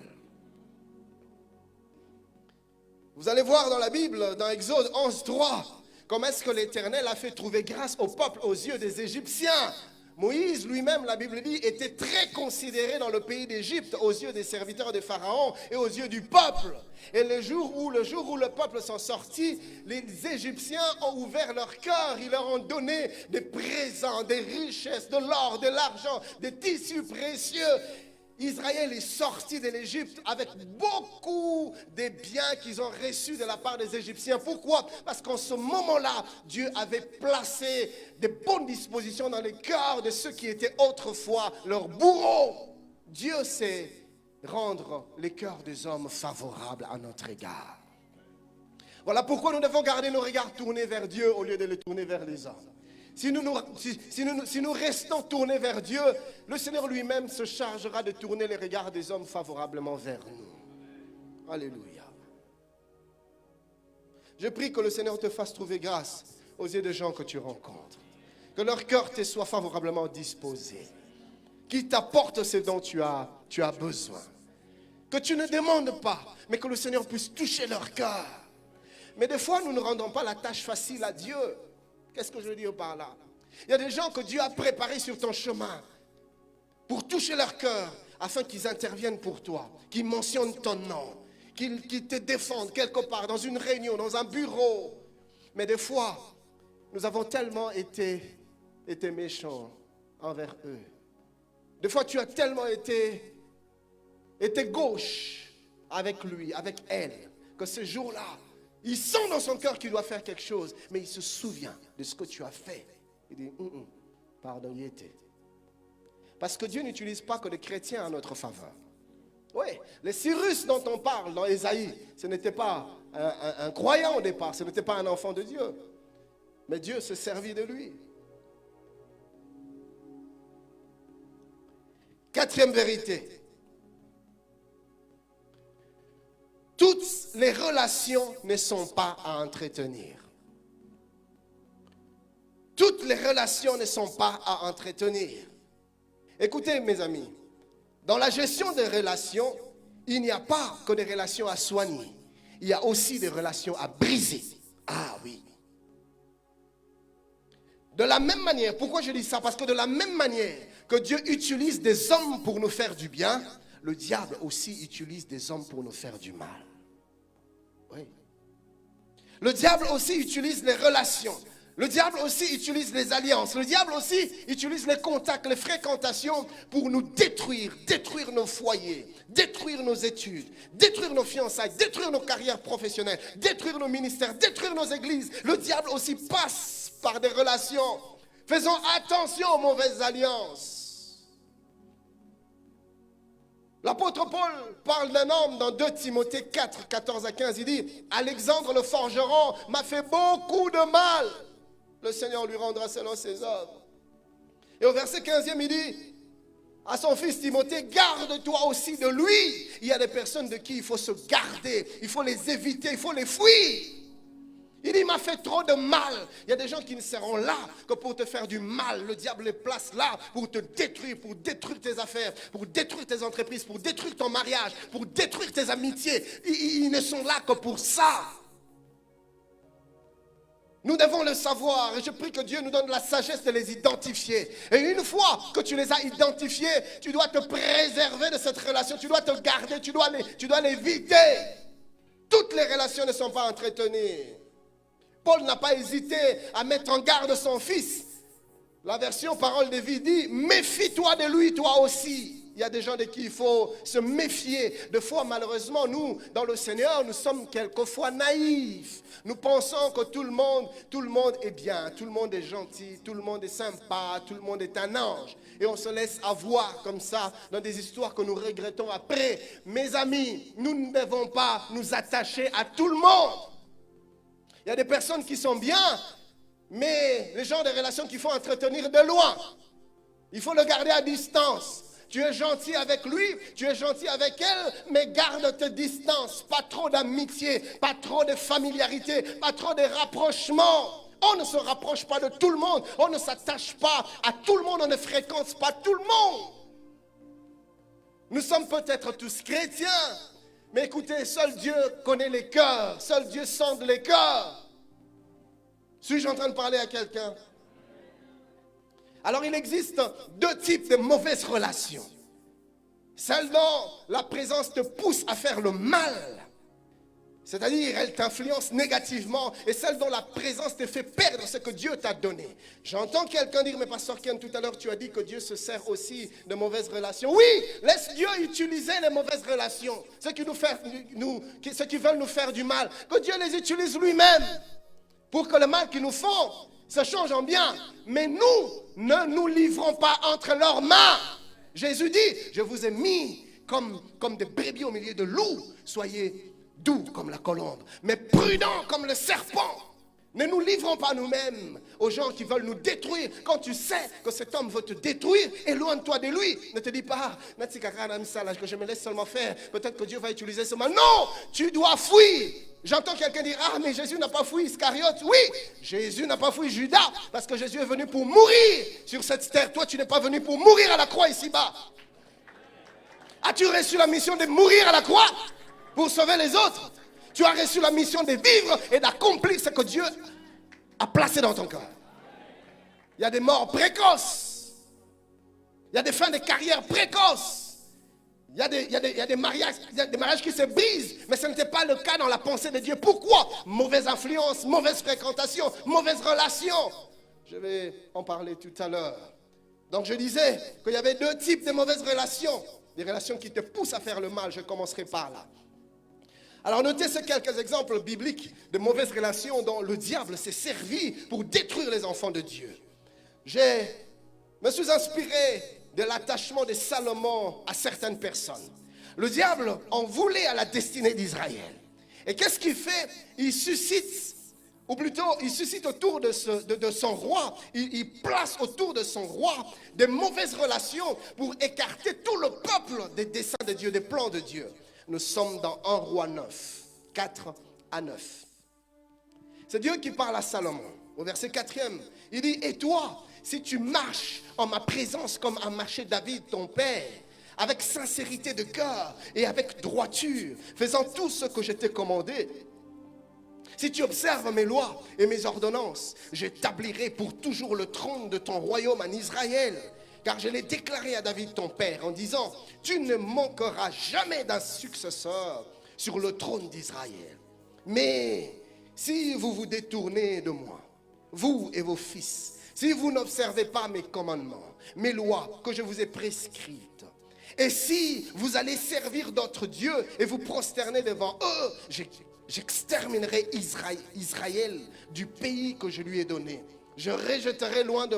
Vous allez voir dans la Bible, dans Exode 11:3, comment est-ce que l'Éternel a fait trouver grâce au peuple aux yeux des Égyptiens. Moïse lui-même, la Bible dit, était très considéré dans le pays d'Égypte aux yeux des serviteurs de Pharaon et aux yeux du peuple. Et le jour où le peuple s'en sortit, les Égyptiens ont ouvert leur cœur. Ils leur ont donné des présents, des richesses, de l'or, de l'argent, des tissus précieux. Israël est sorti de l'Égypte avec beaucoup de biens qu'ils ont reçus de la part des Égyptiens. Pourquoi? Parce qu'en ce moment-là, Dieu avait placé de bonnes dispositions dans les cœurs de ceux qui étaient autrefois leurs bourreaux. Dieu sait rendre les cœurs des hommes favorables à notre égard. Voilà pourquoi nous devons garder nos regards tournés vers Dieu au lieu de les tourner vers les hommes. Si nous restons tournés vers Dieu, le Seigneur lui-même se chargera de tourner les regards des hommes favorablement vers nous. Alléluia. Je prie que le Seigneur te fasse trouver grâce aux yeux des gens que tu rencontres. Que leur cœur te soit favorablement disposé. Qu'ils t'apportent ce dont tu as besoin. Que tu ne demandes pas, mais que le Seigneur puisse toucher leur cœur. Mais des fois, nous ne rendons pas la tâche facile à Dieu. Qu'est-ce que je veux dire par là? Il y a des gens que Dieu a préparés sur ton chemin pour toucher leur cœur, afin qu'ils interviennent pour toi, qu'ils mentionnent ton nom, qu'ils te défendent quelque part, dans une réunion, dans un bureau. Mais des fois, nous avons tellement été méchants envers eux. Des fois, tu as tellement été gauche avec lui, avec elle, que ce jour-là, il sent dans son cœur qu'il doit faire quelque chose, mais il se souvient de ce que tu as fait. Il dit, pardon, y était. Parce que Dieu n'utilise pas que les chrétiens en notre faveur. Oui, les Cyrus dont on parle dans Ésaïe, ce n'était pas un croyant au départ, ce n'était pas un enfant de Dieu. Mais Dieu se servit de lui. Quatrième vérité. Toutes les relations ne sont pas à entretenir. Toutes les relations ne sont pas à entretenir. Écoutez mes amis, dans la gestion des relations, il n'y a pas que des relations à soigner. Il y a aussi des relations à briser. Ah oui. De la même manière, pourquoi je dis ça? Parce que de la même manière que Dieu utilise des hommes pour nous faire du bien, le diable aussi utilise des hommes pour nous faire du mal. Oui. Le diable aussi utilise les relations. Le diable aussi utilise les alliances. Le diable aussi utilise les contacts, les fréquentations pour nous détruire nos foyers, détruire nos études, détruire nos fiançailles, détruire nos carrières professionnelles, détruire nos ministères, détruire nos églises. Le diable aussi passe par des relations. Faisons attention aux mauvaises alliances. L'apôtre Paul parle d'un homme dans 2 Timothée 4, 14 à 15. Il dit, Alexandre le forgeron m'a fait beaucoup de mal. Le Seigneur lui rendra selon ses œuvres. Et au verset 15e, il dit à son fils Timothée, garde-toi aussi de lui. Il y a des personnes de qui il faut se garder, il faut les éviter, il faut les fuir. Il dit, il m'a fait trop de mal. Il y a des gens qui ne seront là que pour te faire du mal. Le diable les place là pour te détruire, pour détruire tes affaires, pour détruire tes entreprises, pour détruire ton mariage, pour détruire tes amitiés. Ils ne sont là que pour ça. Nous devons le savoir et je prie que Dieu nous donne la sagesse de les identifier. Et une fois que tu les as identifiés, tu dois te préserver de cette relation, tu dois te garder, tu dois l'éviter. Toutes les relations ne sont pas entretenues. Paul n'a pas hésité à mettre en garde son fils. La version Parole de vie dit, méfie-toi de lui toi aussi. Il y a des gens de qui il faut se méfier. Des fois, malheureusement, nous, dans le Seigneur, nous sommes quelquefois naïfs. Nous pensons que tout le monde est bien, tout le monde est gentil, tout le monde est sympa, tout le monde est un ange. Et on se laisse avoir comme ça dans des histoires que nous regrettons après. Mes amis, nous ne devons pas nous attacher à tout le monde. Il y a des personnes qui sont bien, mais le genre de relations qu'il faut entretenir de loin. Il faut le garder à distance. Tu es gentil avec lui, tu es gentil avec elle, mais garde tes distances. Pas trop d'amitié, pas trop de familiarité, pas trop de rapprochement. On ne se rapproche pas de tout le monde, on ne s'attache pas à tout le monde, on ne fréquente pas tout le monde. Nous sommes peut-être tous chrétiens, mais écoutez, seul Dieu connaît les cœurs, seul Dieu sonde les cœurs. Suis-je en train de parler à quelqu'un? Alors il existe 2 types de mauvaises relations. Celle dont la présence te pousse à faire le mal, c'est-à-dire elle t'influence négativement, et celle dont la présence te fait perdre ce que Dieu t'a donné. J'entends quelqu'un dire, mais pasteur Ken, tout à l'heure tu as dit que Dieu se sert aussi de mauvaises relations. Oui, laisse Dieu utiliser les mauvaises relations, ceux qui veulent nous faire du mal, que Dieu les utilise lui-même pour que le mal qu'ils nous font se change en bien. Mais nous ne nous livrons pas entre leurs mains. Jésus dit, je vous ai mis comme des brebis au milieu de loups. Soyez doux comme la colombe, mais prudents comme le serpent. Ne nous livrons pas nous-mêmes aux gens qui veulent nous détruire. Quand tu sais que cet homme veut te détruire, éloigne-toi de lui. Ne te dis pas, que je me laisse seulement faire. Peut-être que Dieu va utiliser ce mal. Non, tu dois fuir. J'entends quelqu'un dire, ah mais Jésus n'a pas fui Iscariote. Oui, Jésus n'a pas fui Judas. Parce que Jésus est venu pour mourir sur cette terre. Toi, tu n'es pas venu pour mourir à la croix ici-bas. As-tu reçu la mission de mourir à la croix pour sauver les autres? Tu as reçu la mission de vivre et d'accomplir ce que Dieu a placé dans ton cœur. Il y a des morts précoces. Il y a des fins de carrière précoces. Il y a des mariages qui se brisent. Mais ce n'était pas le cas dans la pensée de Dieu. Pourquoi? Mauvaise influence, mauvaise fréquentation, mauvaise relation. Je vais en parler tout à l'heure. Donc je disais qu'il y avait deux types de mauvaises relations. Des relations qui te poussent à faire le mal. Je commencerai par là. Alors notez ces quelques exemples bibliques de mauvaises relations dont le diable s'est servi pour détruire les enfants de Dieu. Je me suis inspiré de l'attachement de Salomon à certaines personnes. Le diable en voulait à la destinée d'Israël. Et qu'est-ce qu'il fait? Il suscite, ou plutôt il suscite autour de son roi, il place autour de son roi de mauvaises relations pour écarter tout le peuple des desseins de Dieu, des plans de Dieu. Nous sommes dans 1 Roi 9, 4 à 9. C'est Dieu qui parle à Salomon. Au verset 4e, il dit, et toi, si tu marches en ma présence comme a marché David, ton père, avec sincérité de cœur et avec droiture, faisant tout ce que je t'ai commandé, si tu observes mes lois et mes ordonnances, j'établirai pour toujours le trône de ton royaume en Israël. Car je l'ai déclaré à David ton père en disant, tu ne manqueras jamais d'un successeur sur le trône d'Israël. Mais si vous vous détournez de moi, vous et vos fils, si vous n'observez pas mes commandements, mes lois que je vous ai prescrites, et si vous allez servir d'autres dieux et vous prosterner devant eux, j'exterminerai Israël du pays que je lui ai donné. Je rejetterai loin de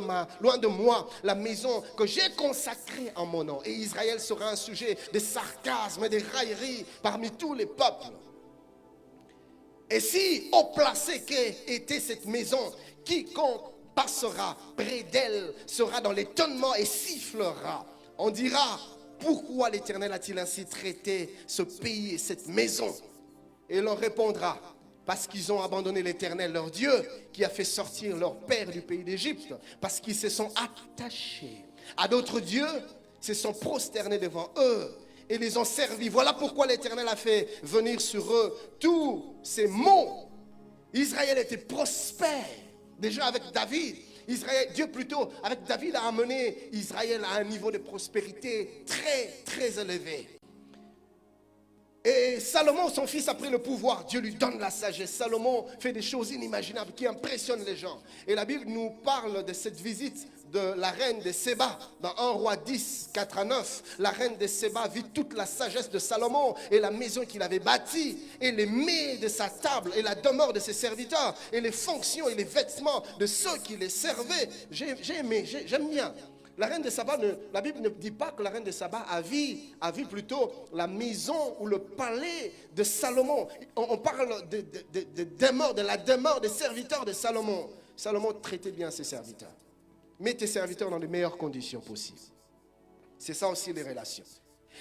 moi la maison que j'ai consacrée en mon nom. Et Israël sera un sujet de sarcasme et de raillerie parmi tous les peuples. Et si haut placé qu'était cette maison, quiconque passera près d'elle sera dans l'étonnement et sifflera. On dira, pourquoi l'Éternel a-t-il ainsi traité ce pays et cette maison? Et l'on répondra, parce qu'ils ont abandonné l'Éternel, leur Dieu, qui a fait sortir leur père du pays d'Égypte, parce qu'ils se sont attachés à d'autres dieux, se sont prosternés devant eux et les ont servis. Voilà pourquoi l'Éternel a fait venir sur eux tous ces maux. Israël était prospère, déjà avec David. Dieu plutôt, avec David, a amené Israël à un niveau de prospérité très, très élevé. Et Salomon, son fils, a pris le pouvoir. Dieu lui donne la sagesse. Salomon fait des choses inimaginables qui impressionnent les gens. Et la Bible nous parle de cette visite de la reine de Séba. Dans 1 Roi 10, 4 à 9, la reine de Séba vit toute la sagesse de Salomon et la maison qu'il avait bâtie, et les mets de sa table, et la demeure de ses serviteurs, et les fonctions et les vêtements de ceux qui les servaient. J'ai aimé, j'aime bien. La reine de Saba, la Bible ne dit pas que la reine de Saba a vu plutôt la maison ou le palais de Salomon. On parle de la demeure des serviteurs de Salomon. Salomon traitait bien ses serviteurs. Mets tes serviteurs dans les meilleures conditions possibles. C'est ça aussi les relations.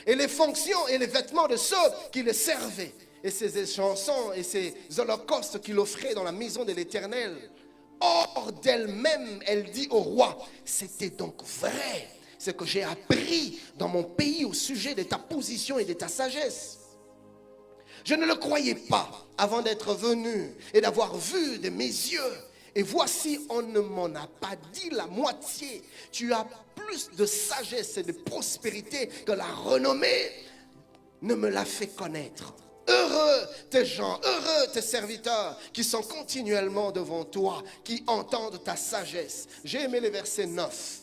Et les fonctions et les vêtements de ceux qui les servaient. Et ces chansons et ces holocaustes qu'il offrait dans la maison de l'Éternel. Hors d'elle-même, elle dit au roi, c'était donc vrai ce que j'ai appris dans mon pays au sujet de ta position et de ta sagesse. Je ne le croyais pas avant d'être venu et d'avoir vu de mes yeux. Et voici, on ne m'en a pas dit la moitié. Tu as plus de sagesse et de prospérité que la renommée ne me l'a fait connaître. Heureux tes gens, heureux tes serviteurs qui sont continuellement devant toi, qui entendent ta sagesse. J'ai aimé le verset 9.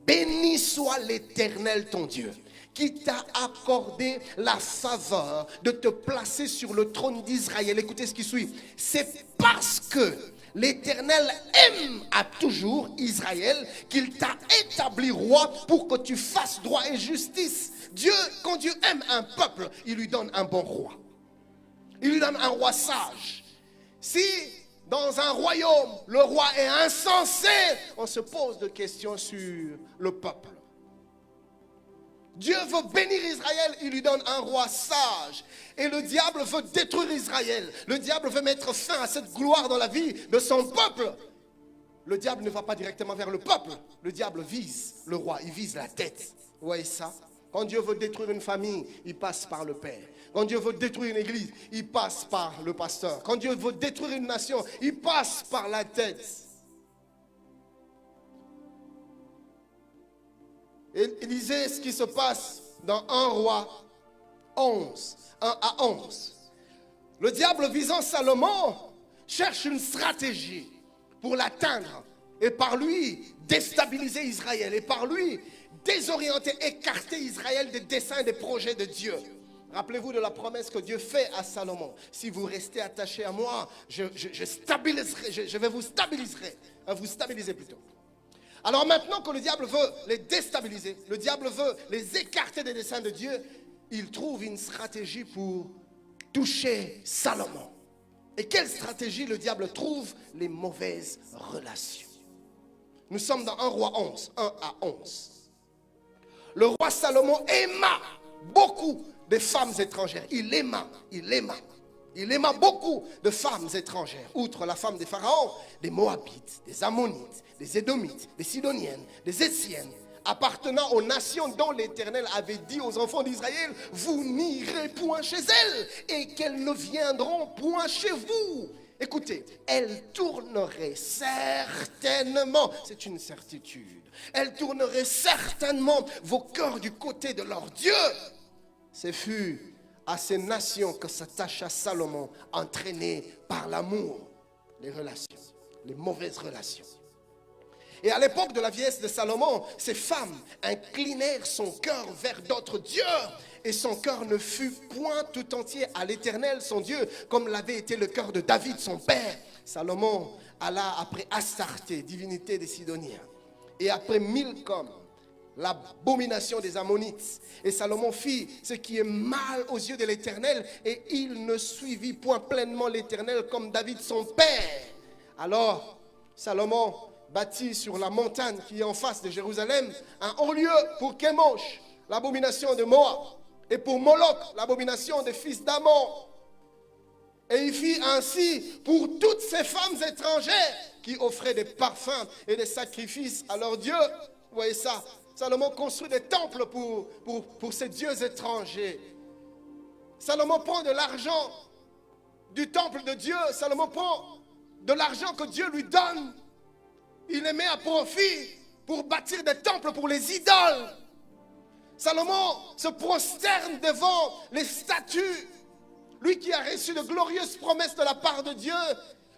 Béni soit l'Éternel ton Dieu, qui t'a accordé la faveur de te placer sur le trône d'Israël. Écoutez ce qui suit. C'est parce que l'Éternel aime à toujours Israël qu'il t'a établi roi pour que tu fasses droit et justice. Dieu, quand Dieu aime un peuple, il lui donne un bon roi. Il lui donne un roi sage. Si dans un royaume, le roi est insensé, on se pose des questions sur le peuple. Dieu veut bénir Israël, il lui donne un roi sage. Et le diable veut détruire Israël. Le diable veut mettre fin à cette gloire dans la vie de son peuple. Le diable ne va pas directement vers le peuple. Le diable vise le roi, il vise la tête. Vous voyez ça? Quand Dieu veut détruire une famille, il passe par le père. Quand Dieu veut détruire une église, il passe par le pasteur. Quand Dieu veut détruire une nation, il passe par la tête. Et lisez ce qui se passe dans 1 Roi 11, 1 à 11. Le diable visant Salomon cherche une stratégie pour l'atteindre et par lui déstabiliser Israël et par lui désorienter, écarter Israël des desseins et des projets de Dieu. Rappelez-vous de la promesse que Dieu fait à Salomon. Si vous restez attaché à moi, je vais vous stabiliser plutôt. Alors maintenant que le diable veut les déstabiliser, le diable veut les écarter des desseins de Dieu, il trouve une stratégie pour toucher Salomon. Et quelle stratégie le diable trouve? Les mauvaises relations. Nous sommes dans 1 Roi 11, 1 à 11. Le roi Salomon aima beaucoup de femmes étrangères. Il aima beaucoup de femmes étrangères. Outre la femme des pharaons, des Moabites, des Ammonites, des Édomites, des Sidoniennes, des Essiennes, appartenant aux nations dont l'Éternel avait dit aux enfants d'Israël, vous n'irez point chez elles et qu'elles ne viendront point chez vous. Écoutez, elles tourneraient certainement, c'est une certitude, elles tourneraient certainement vos cœurs du côté de leur Dieu. Ce fut à ces nations que s'attacha Salomon, entraîné par l'amour, les relations, les mauvaises relations. Et à l'époque de la vieillesse de Salomon, ces femmes inclinèrent son cœur vers d'autres dieux. Et son cœur ne fut point tout entier à l'Éternel, son Dieu, comme l'avait été le cœur de David, son père. Salomon alla après Astarté, divinité des Sidoniens, et après Milcom, l'abomination des Ammonites. Et Salomon fit ce qui est mal aux yeux de l'Éternel, et il ne suivit point pleinement l'Éternel comme David, son père. Alors, Salomon bâtit sur la montagne qui est en face de Jérusalem un haut lieu pour Kémosh, l'abomination de Moab, et pour Moloch, l'abomination des fils d'Ammon. Et il fit ainsi pour toutes ces femmes étrangères qui offraient des parfums et des sacrifices à leurs dieux. Vous voyez ça? Salomon construit des temples pour ces dieux étrangers. Salomon prend de l'argent du temple de Dieu. Salomon prend de l'argent que Dieu lui donne. Il les met à profit pour bâtir des temples pour les idoles. Salomon se prosterne devant les statues. Lui qui a reçu de glorieuses promesses de la part de Dieu.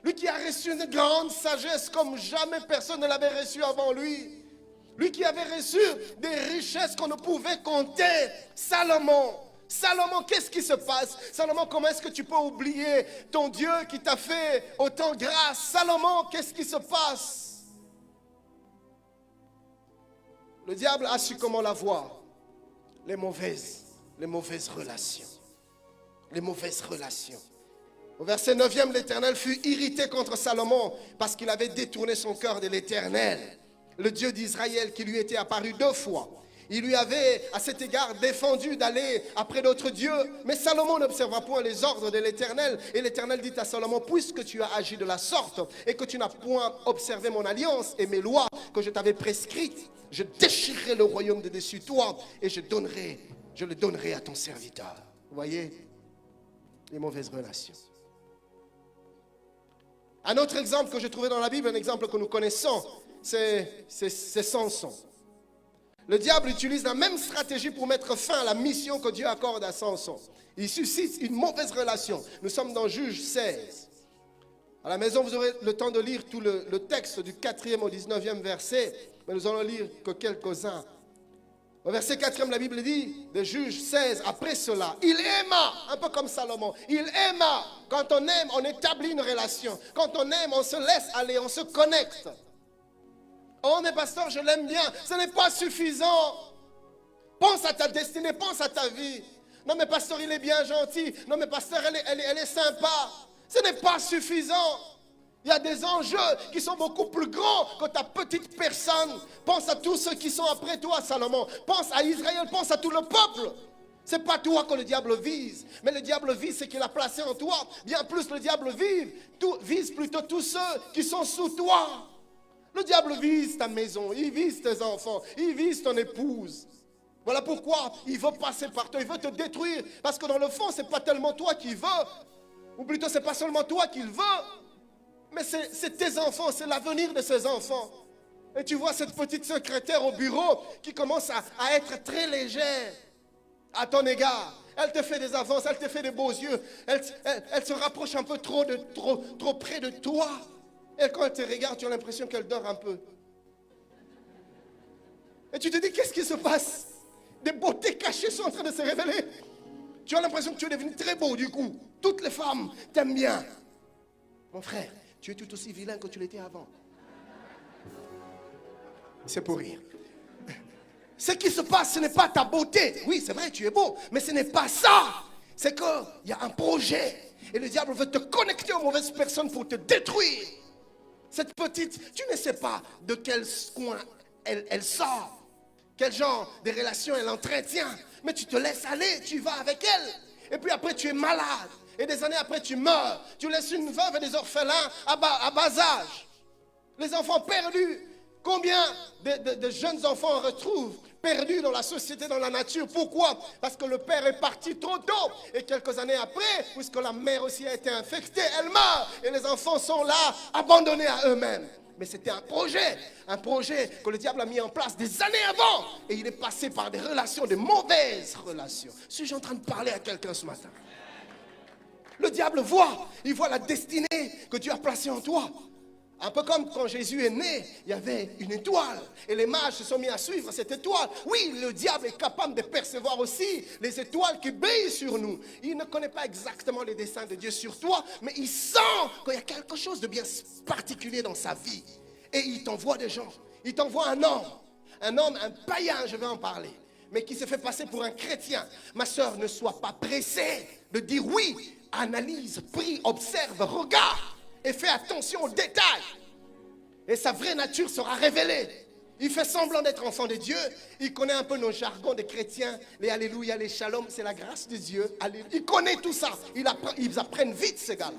Lui qui a reçu une grande sagesse comme jamais personne ne l'avait reçue avant lui. Lui qui avait reçu des richesses qu'on ne pouvait compter. Salomon, qu'est-ce qui se passe? Salomon, comment est-ce que tu peux oublier ton Dieu qui t'a fait autant grâce? Salomon, qu'est-ce qui se passe? Le diable a su comment la voir. Les mauvaises relations. Les mauvaises relations. Au verset 9e, l'Éternel fut irrité contre Salomon parce qu'il avait détourné son cœur de l'Éternel, le Dieu d'Israël qui lui était apparu 2 fois. Il lui avait à cet égard défendu d'aller après d'autres dieux. Mais Salomon n'observa point les ordres de l'Éternel. Et l'Éternel dit à Salomon, puisque tu as agi de la sorte et que tu n'as point observé mon alliance et mes lois que je t'avais prescrites, je déchirerai le royaume de dessus toi et je le donnerai à ton serviteur. Vous voyez, les mauvaises relations. Un autre exemple que j'ai trouvé dans la Bible, un exemple que nous connaissons, c'est Samson. Le diable utilise la même stratégie pour mettre fin à la mission que Dieu accorde à Samson. Il suscite une mauvaise relation. Nous sommes dans Juge 16. À la maison, vous aurez le temps de lire tout le texte du 4e au 19e verset, mais nous allons lire que quelques-uns. Au verset 4e, la Bible dit, de Juge 16, après cela, il aima, un peu comme Salomon, il aima. Quand on aime, on établit une relation. Quand on aime, on se laisse aller, on se connecte. Oh mais pasteur, je l'aime bien. Ce n'est pas suffisant. Pense à ta destinée, pense à ta vie. Non mais pasteur, il est bien gentil. Non mais pasteur, elle est sympa. Ce n'est pas suffisant. Il y a des enjeux qui sont beaucoup plus grands que ta petite personne. Pense à tous ceux qui sont après toi, Salomon. Pense à Israël, pense à tout le peuple. Ce n'est pas toi que le diable vise. Mais le diable vise ce qu'il a placé en toi. Bien plus, le diable vise plutôt tous ceux qui sont sous toi. Le diable vise ta maison, il vise tes enfants, il vise ton épouse. Voilà pourquoi il veut passer par toi, il veut te détruire. Parce que dans le fond, ce n'est pas tellement toi qui veux. Ou plutôt, ce n'est pas seulement toi qu'il veut. Mais c'est tes enfants, c'est l'avenir de ces enfants. Et tu vois cette petite secrétaire au bureau qui commence à être très légère à ton égard. Elle te fait des avances, elle te fait des beaux yeux. Elle se rapproche un peu trop près de toi. Et quand elle te regarde, tu as l'impression qu'elle dort un peu. Et tu te dis, qu'est-ce qui se passe? Des beautés cachées sont en train de se révéler. Tu as l'impression que tu es devenu très beau du coup. Toutes les femmes t'aiment bien. Mon frère, tu es tout aussi vilain que tu l'étais avant. C'est pour rire. Ce qui se passe, ce n'est pas ta beauté. Oui, c'est vrai, tu es beau. Mais ce n'est pas ça. C'est qu'il y a un projet. Et le diable veut te connecter aux mauvaises personnes pour te détruire. Cette petite, tu ne sais pas de quel coin elle sort. Quel genre de relation elle entretient. Mais tu te laisses aller, tu vas avec elle. Et puis après, tu es malade. Et des années après, tu meurs. Tu laisses une veuve et des orphelins à bas âge. Les enfants perdus. Combien de jeunes enfants on retrouve perdus dans la société, dans la nature? Pourquoi? Parce que le père est parti trop tôt. Et quelques années après, puisque la mère aussi a été infectée, elle meurt. Et les enfants sont là, abandonnés à eux-mêmes. Mais c'était un projet que le diable a mis en place des années avant. Et il est passé par des relations, de mauvaises relations. Suis-je en train de parler à quelqu'un ce matin? Le diable il voit la destinée que Dieu a placée en toi. Un peu comme quand Jésus est né, il y avait une étoile. Et les mages se sont mis à suivre cette étoile. Oui, le diable est capable de percevoir aussi les étoiles qui brillent sur nous. Il ne connaît pas exactement les desseins de Dieu sur toi, mais il sent qu'il y a quelque chose de bien particulier dans sa vie. Et il t'envoie des gens. Il t'envoie un homme, un païen, je vais en parler, mais qui se fait passer pour un chrétien. Ma soeur, ne sois pas pressée de dire oui. Analyse, prie, observe, regarde. Et fais attention aux détails. Et sa vraie nature sera révélée. Il fait semblant d'être enfant de Dieu. Il connaît un peu nos jargons de chrétiens. Les alléluia, les shalom, c'est la grâce de Dieu. Alléluia. Il connaît tout ça. Ils apprennent vite, ces gars-là.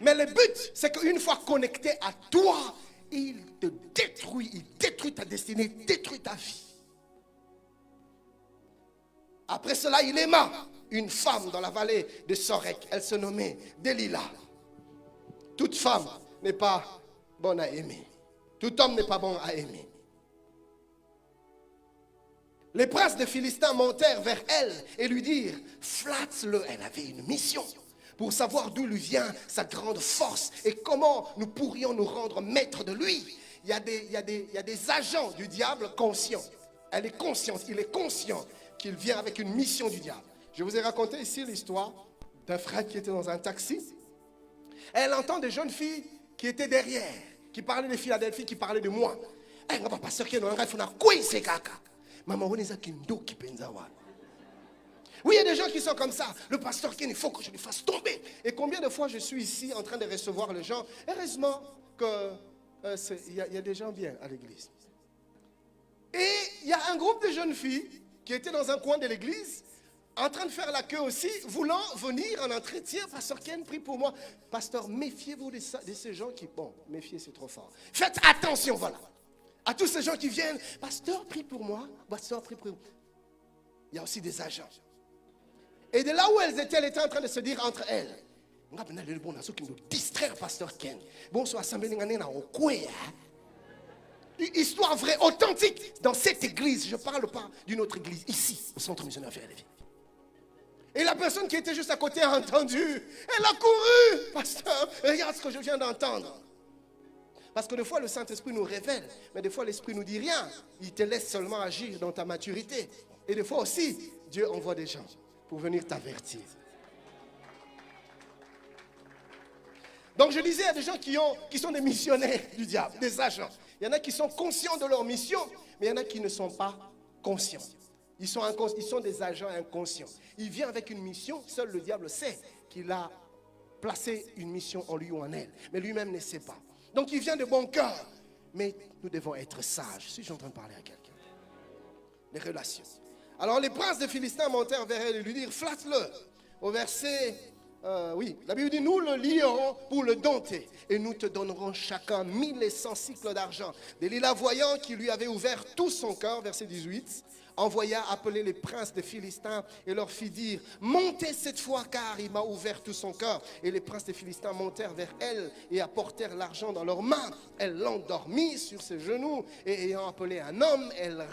Mais le but, c'est qu'une fois connecté à toi, il te détruit. Il détruit ta destinée, il détruit ta vie. Après cela, il aima une femme dans la vallée de Sorek. Elle se nommait Delilah. Toute femme n'est pas bonne à aimer. Tout homme n'est pas bon à aimer. Les princes des Philistins montèrent vers elle et lui dirent, flatte-le. Elle avait une mission pour savoir d'où lui vient sa grande force et comment nous pourrions nous rendre maîtres de lui. Il y a des agents du diable conscients. Elle est consciente, il est conscient qu'il vient avec une mission du diable. Je vous ai raconté ici l'histoire d'un frère qui était dans un taxi. Elle entend des jeunes filles qui étaient derrière, qui parlaient de Philadelphie, qui parlaient de moi. Oui, il y a des gens qui sont comme ça. Le pasteur Ken, il faut que je lui fasse tomber. Et combien de fois je suis ici en train de recevoir les gens. Heureusement qu'il y a des gens bien à l'église. Et il y a un groupe de jeunes filles qui étaient dans un coin de l'église, en train de faire la queue aussi, voulant venir en entretien. Pasteur Ken, prie pour moi. Pasteur, méfiez-vous de ces gens qui... Bon, méfiez, c'est trop fort. Faites attention, voilà. À tous ces gens qui viennent. Pasteur, prie pour moi. Pasteur, prie pour moi. Il y a aussi des agents. Et de là où elles étaient en train de se dire entre elles. Distraire Pasteur Ken. Bonsoir, histoire vraie, authentique. Dans cette église, je ne parle pas d'une autre église. Ici, au centre missionnaire Philadelphie. Et la personne qui était juste à côté a entendu. Elle a couru. Pasteur, regarde ce que je viens d'entendre. Parce que des fois, le Saint-Esprit nous révèle. Mais des fois, l'Esprit ne nous dit rien. Il te laisse seulement agir dans ta maturité. Et des fois aussi, Dieu envoie des gens pour venir t'avertir. Donc je disais, il y a des gens qui sont des missionnaires du diable, des agents. Il y en a qui sont conscients de leur mission, mais il y en a qui ne sont pas conscients. Ils sont des agents inconscients. Il vient avec une mission, seul le diable sait qu'il a placé une mission en lui ou en elle. Mais lui-même ne sait pas. Donc il vient de bon cœur. Mais nous devons être sages. Si je suis en train de parler à quelqu'un. Les relations. Alors les princes des Philistins montèrent vers elle et lui dirent, flatte-le. Au verset, la Bible dit, nous le lierons pour le dompter. Et nous te donnerons chacun 1100 cycles d'argent. Délila, voyant qu'il lui avait ouvert tout son cœur, verset 18, envoya appeler les princes des Philistins et leur fit dire, montez cette fois car il m'a ouvert tout son cœur. Et les princes des Philistins montèrent vers elle et apportèrent l'argent dans leurs mains. Elle l'endormit sur ses genoux et ayant appelé un homme, elle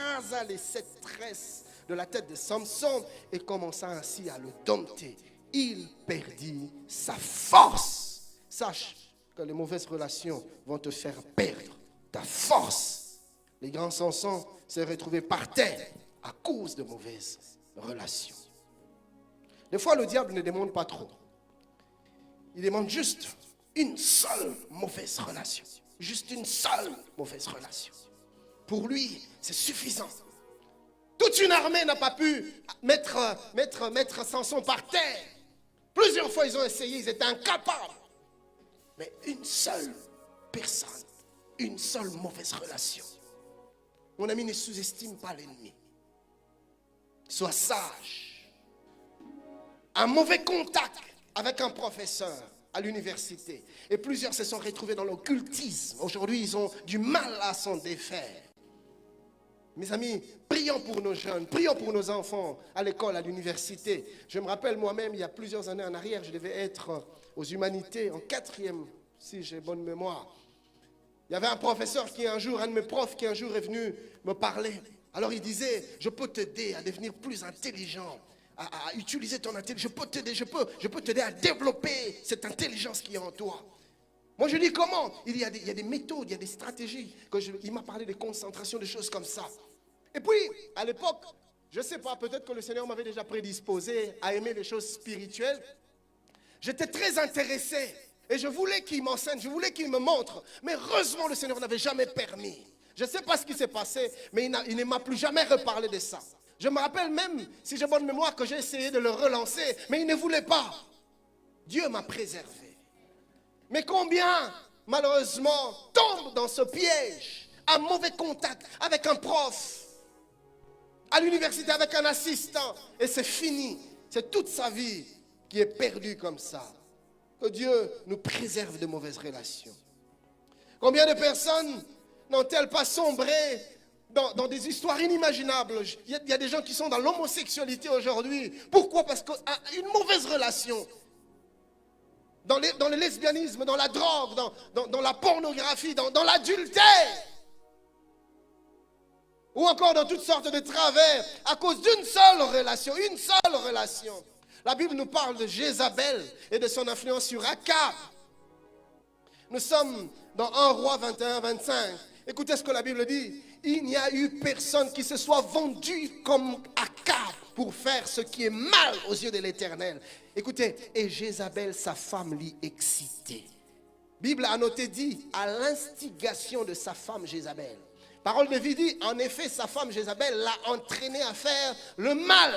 rasa les 7 tresses de la tête de Samson et commença ainsi à le dompter. Il perdit sa force. Sache que les mauvaises relations vont te faire perdre ta force. Les grands Samson s'est retrouvé par terre à cause de mauvaises relations. Des fois, le diable ne demande pas trop. Il demande juste une seule mauvaise relation. Juste une seule mauvaise relation. Pour lui, c'est suffisant. Toute une armée n'a pas pu mettre Samson par terre. Plusieurs fois, ils ont essayé, ils étaient incapables. Mais une seule personne, une seule mauvaise relation. Mon ami, ne sous-estime pas l'ennemi. Sois sage. Un mauvais contact avec un professeur à l'université. Et plusieurs se sont retrouvés dans l'occultisme. Aujourd'hui, ils ont du mal à s'en défaire. Mes amis, prions pour nos jeunes, prions pour nos enfants à l'école, à l'université. Je me rappelle moi-même, il y a plusieurs années en arrière, je devais être aux humanités, en 4e, si j'ai bonne mémoire. Il y avait un professeur un de mes profs qui un jour est venu me parler. Alors il disait, je peux t'aider à devenir plus intelligent, à utiliser ton intelligence. Je peux t'aider, je peux t'aider à développer cette intelligence qui est en toi. Moi je dis comment? Il y a des méthodes, il y a des stratégies. Il m'a parlé de concentration, de choses comme ça. Et puis, à l'époque, je ne sais pas, peut-être que le Seigneur m'avait déjà prédisposé à aimer les choses spirituelles. J'étais très intéressé. Et je voulais qu'il m'enseigne, je voulais qu'il me montre. Mais heureusement, le Seigneur n'avait jamais permis. Je ne sais pas ce qui s'est passé, mais il ne m'a plus jamais reparlé de ça. Je me rappelle même, si j'ai bonne mémoire, que j'ai essayé de le relancer, mais il ne voulait pas. Dieu m'a préservé. Mais combien, malheureusement, tombent dans ce piège, un mauvais contact avec un prof, à l'université avec un assistant, et c'est fini. C'est toute sa vie qui est perdue comme ça. Que Dieu nous préserve de mauvaises relations. Combien de personnes n'ont-elles pas sombré dans des histoires inimaginables? Il y a des gens qui sont dans l'homosexualité aujourd'hui. Pourquoi? Parce qu'une mauvaise relation, dans le lesbianisme, dans la drogue, dans la pornographie, dans l'adultère, ou encore dans toutes sortes de travers, à cause d'une seule relation, une seule relation. La Bible nous parle de Jézabel et de son influence sur Akab. Nous sommes dans 1 Roi 21-25. Écoutez ce que la Bible dit. Il n'y a eu personne qui se soit vendu comme Akab pour faire ce qui est mal aux yeux de l'Éternel. Écoutez, et Jézabel, sa femme, l'y excitait. Bible a noté, dit, à l'instigation de sa femme Jézabel. Parole de vie dit, en effet, sa femme Jézabel l'a entraîné à faire le mal.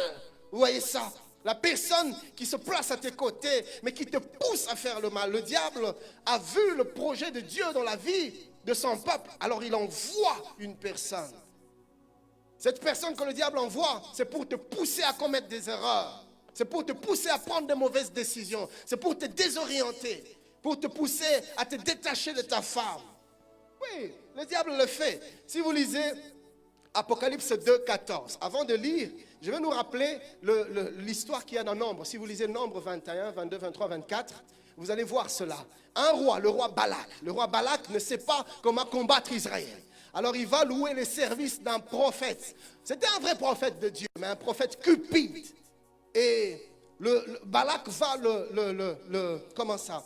Vous voyez ça? La personne qui se place à tes côtés, mais qui te pousse à faire le mal. Le diable a vu le projet de Dieu dans la vie de son peuple. Alors il envoie une personne. Cette personne que le diable envoie, c'est pour te pousser à commettre des erreurs. C'est pour te pousser à prendre de mauvaises décisions. C'est pour te désorienter. Pour te pousser à te détacher de ta femme. Oui, le diable le fait. Si vous lisez Apocalypse 2:14, avant de lire, je vais nous rappeler l'histoire qu'il y a dans Nombre. Si vous lisez Nombre 21, 22, 23, 24, vous allez voir cela. Un roi, le roi Balak. Le roi Balak ne sait pas comment combattre Israël. Alors il va louer les services d'un prophète. C'était un vrai prophète de Dieu, mais un prophète cupide. Et Balak va comment ça?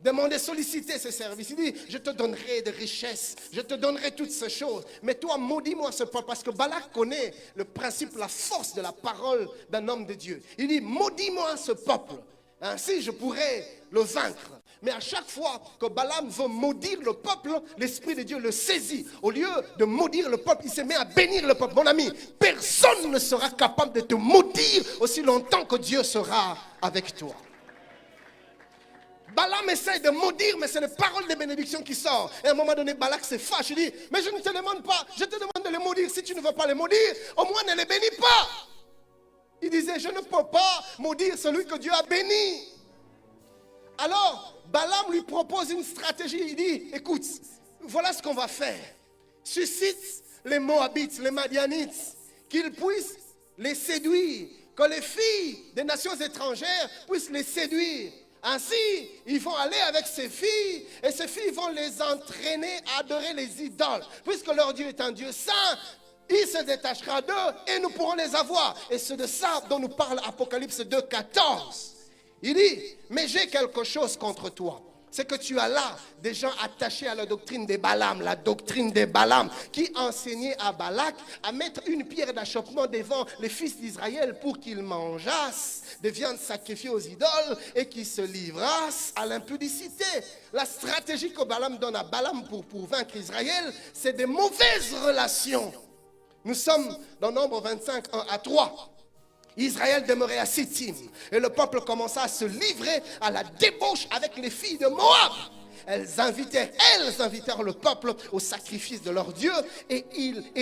Demander, solliciter ses services. Il dit, je te donnerai des richesses, je te donnerai toutes ces choses. Mais toi, maudis-moi ce peuple. Parce que Balak connaît le principe, la force de la parole d'un homme de Dieu. Il dit, maudis-moi ce peuple. Ainsi, je pourrais le vaincre. Mais à chaque fois que Balaam veut maudire le peuple, l'Esprit de Dieu le saisit. Au lieu de maudire le peuple, il se met à bénir le peuple. Mon ami, personne ne sera capable de te maudire aussi longtemps que Dieu sera avec toi. Balaam essaie de maudire, mais c'est les paroles de bénédiction qui sortent. Et à un moment donné, Balak se fâche. Il dit, mais je ne te demande pas, je te demande de les maudire. Si tu ne veux pas les maudire, au moins ne les bénis pas. Il disait, je ne peux pas maudire celui que Dieu a béni. Alors, Balaam lui propose une stratégie. Il dit, écoute, voilà ce qu'on va faire. Suscite les Moabites, les Madianites, qu'ils puissent les séduire. Que les filles des nations étrangères puissent les séduire. Ainsi, ils vont aller avec ces filles et ces filles vont les entraîner à adorer les idoles. Puisque leur Dieu est un Dieu saint, il se détachera d'eux et nous pourrons les avoir. Et c'est de ça dont nous parle Apocalypse 2,14. Il dit, mais j'ai quelque chose contre toi. C'est que tu as là des gens attachés à la doctrine des Balaam, la doctrine des Balaam, qui enseignait à Balak à mettre une pierre d'achoppement devant les fils d'Israël pour qu'ils mangeassent des viandes sacrifiées aux idoles et qu'ils se livrassent à l'impudicité. La stratégie que Balaam donne à Balaam pour vaincre Israël, c'est des mauvaises relations. Nous sommes dans Nombre 25, 1 à 3. Israël demeurait à Sittim et le peuple commença à se livrer à la débauche avec les filles de Moab. Elles invitèrent le peuple au sacrifice de leur Dieu et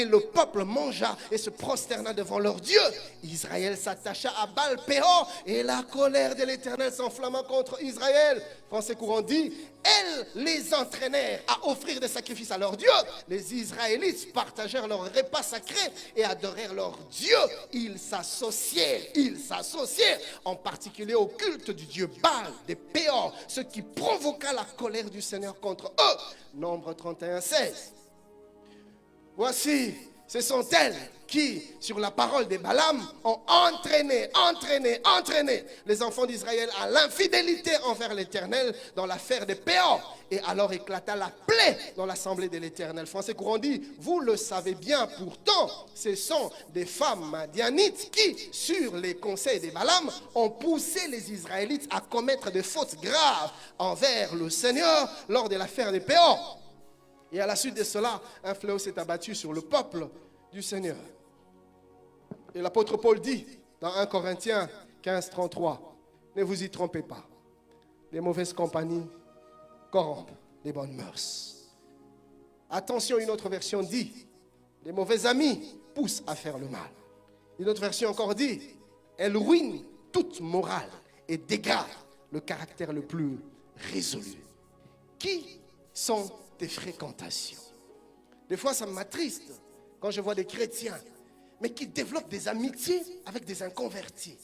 le peuple mangea et se prosterna devant leur Dieu. Israël s'attacha à Baal-Péor et la colère de l'Éternel s'enflamma contre Israël. Français courant dit, elles les entraînèrent à offrir des sacrifices à leur Dieu. Les Israélites partagèrent leur repas sacré et adorèrent leur Dieu. Ils s'associèrent en particulier au culte du Dieu Baal, des Péor, ce qui provoqua la colère du Seigneur contre eux. Nombre 31, 16. Voici, ce sont elles qui, sur la parole de Balaam, ont entraîné les enfants d'Israël à l'infidélité envers l'Éternel dans l'affaire de Péor. Et alors éclata la plaie dans l'assemblée de l'Éternel. Français courant dit, vous le savez bien, pourtant, ce sont des femmes madianites qui, sur les conseils de Balaam, ont poussé les Israélites à commettre des fautes graves envers le Seigneur lors de l'affaire de Péor. Et à la suite de cela, un fléau s'est abattu sur le peuple du Seigneur. Et l'apôtre Paul dit dans 1 Corinthiens 15, 33, ne vous y trompez pas. Les mauvaises compagnies corrompent les bonnes mœurs. Attention, une autre version dit, les mauvais amis poussent à faire le mal. Une autre version encore dit, elles ruinent toute morale et dégradent le caractère le plus résolu. Qui sont tes fréquentations? Des fois, ça m'attriste quand je vois des chrétiens, mais qui développent des amitiés avec des inconvertis.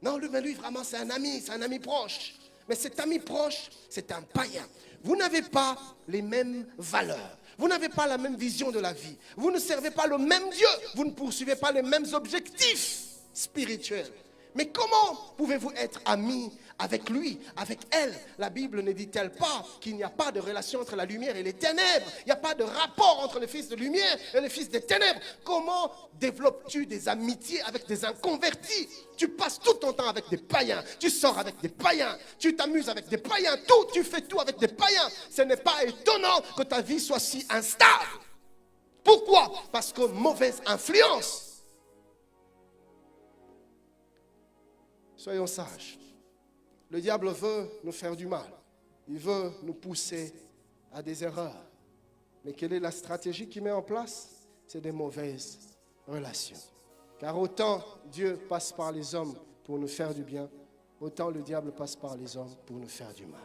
Non, lui, vraiment, c'est un ami proche. Mais cet ami proche, c'est un païen. Vous n'avez pas les mêmes valeurs. Vous n'avez pas la même vision de la vie. Vous ne servez pas le même Dieu. Vous ne poursuivez pas les mêmes objectifs spirituels. Mais comment pouvez-vous être amis avec lui, avec elle? La Bible ne dit-elle pas qu'il n'y a pas de relation entre la lumière et les ténèbres? Il n'y a pas de rapport entre les fils de lumière et les fils des ténèbres. Comment développes-tu des amitiés avec des inconvertis? Tu passes tout ton temps avec des païens, tu sors avec des païens, tu t'amuses avec des païens, tu fais tout avec des païens. Ce n'est pas étonnant que ta vie soit si instable. Pourquoi? Parce que mauvaise influence. Soyons sages. Le diable veut nous faire du mal. Il veut nous pousser à des erreurs. Mais quelle est la stratégie qu'il met en place? C'est des mauvaises relations. Car autant Dieu passe par les hommes pour nous faire du bien, autant le diable passe par les hommes pour nous faire du mal.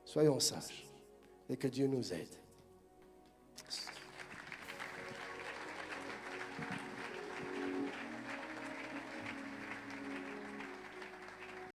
Soyons sages et que Dieu nous aide.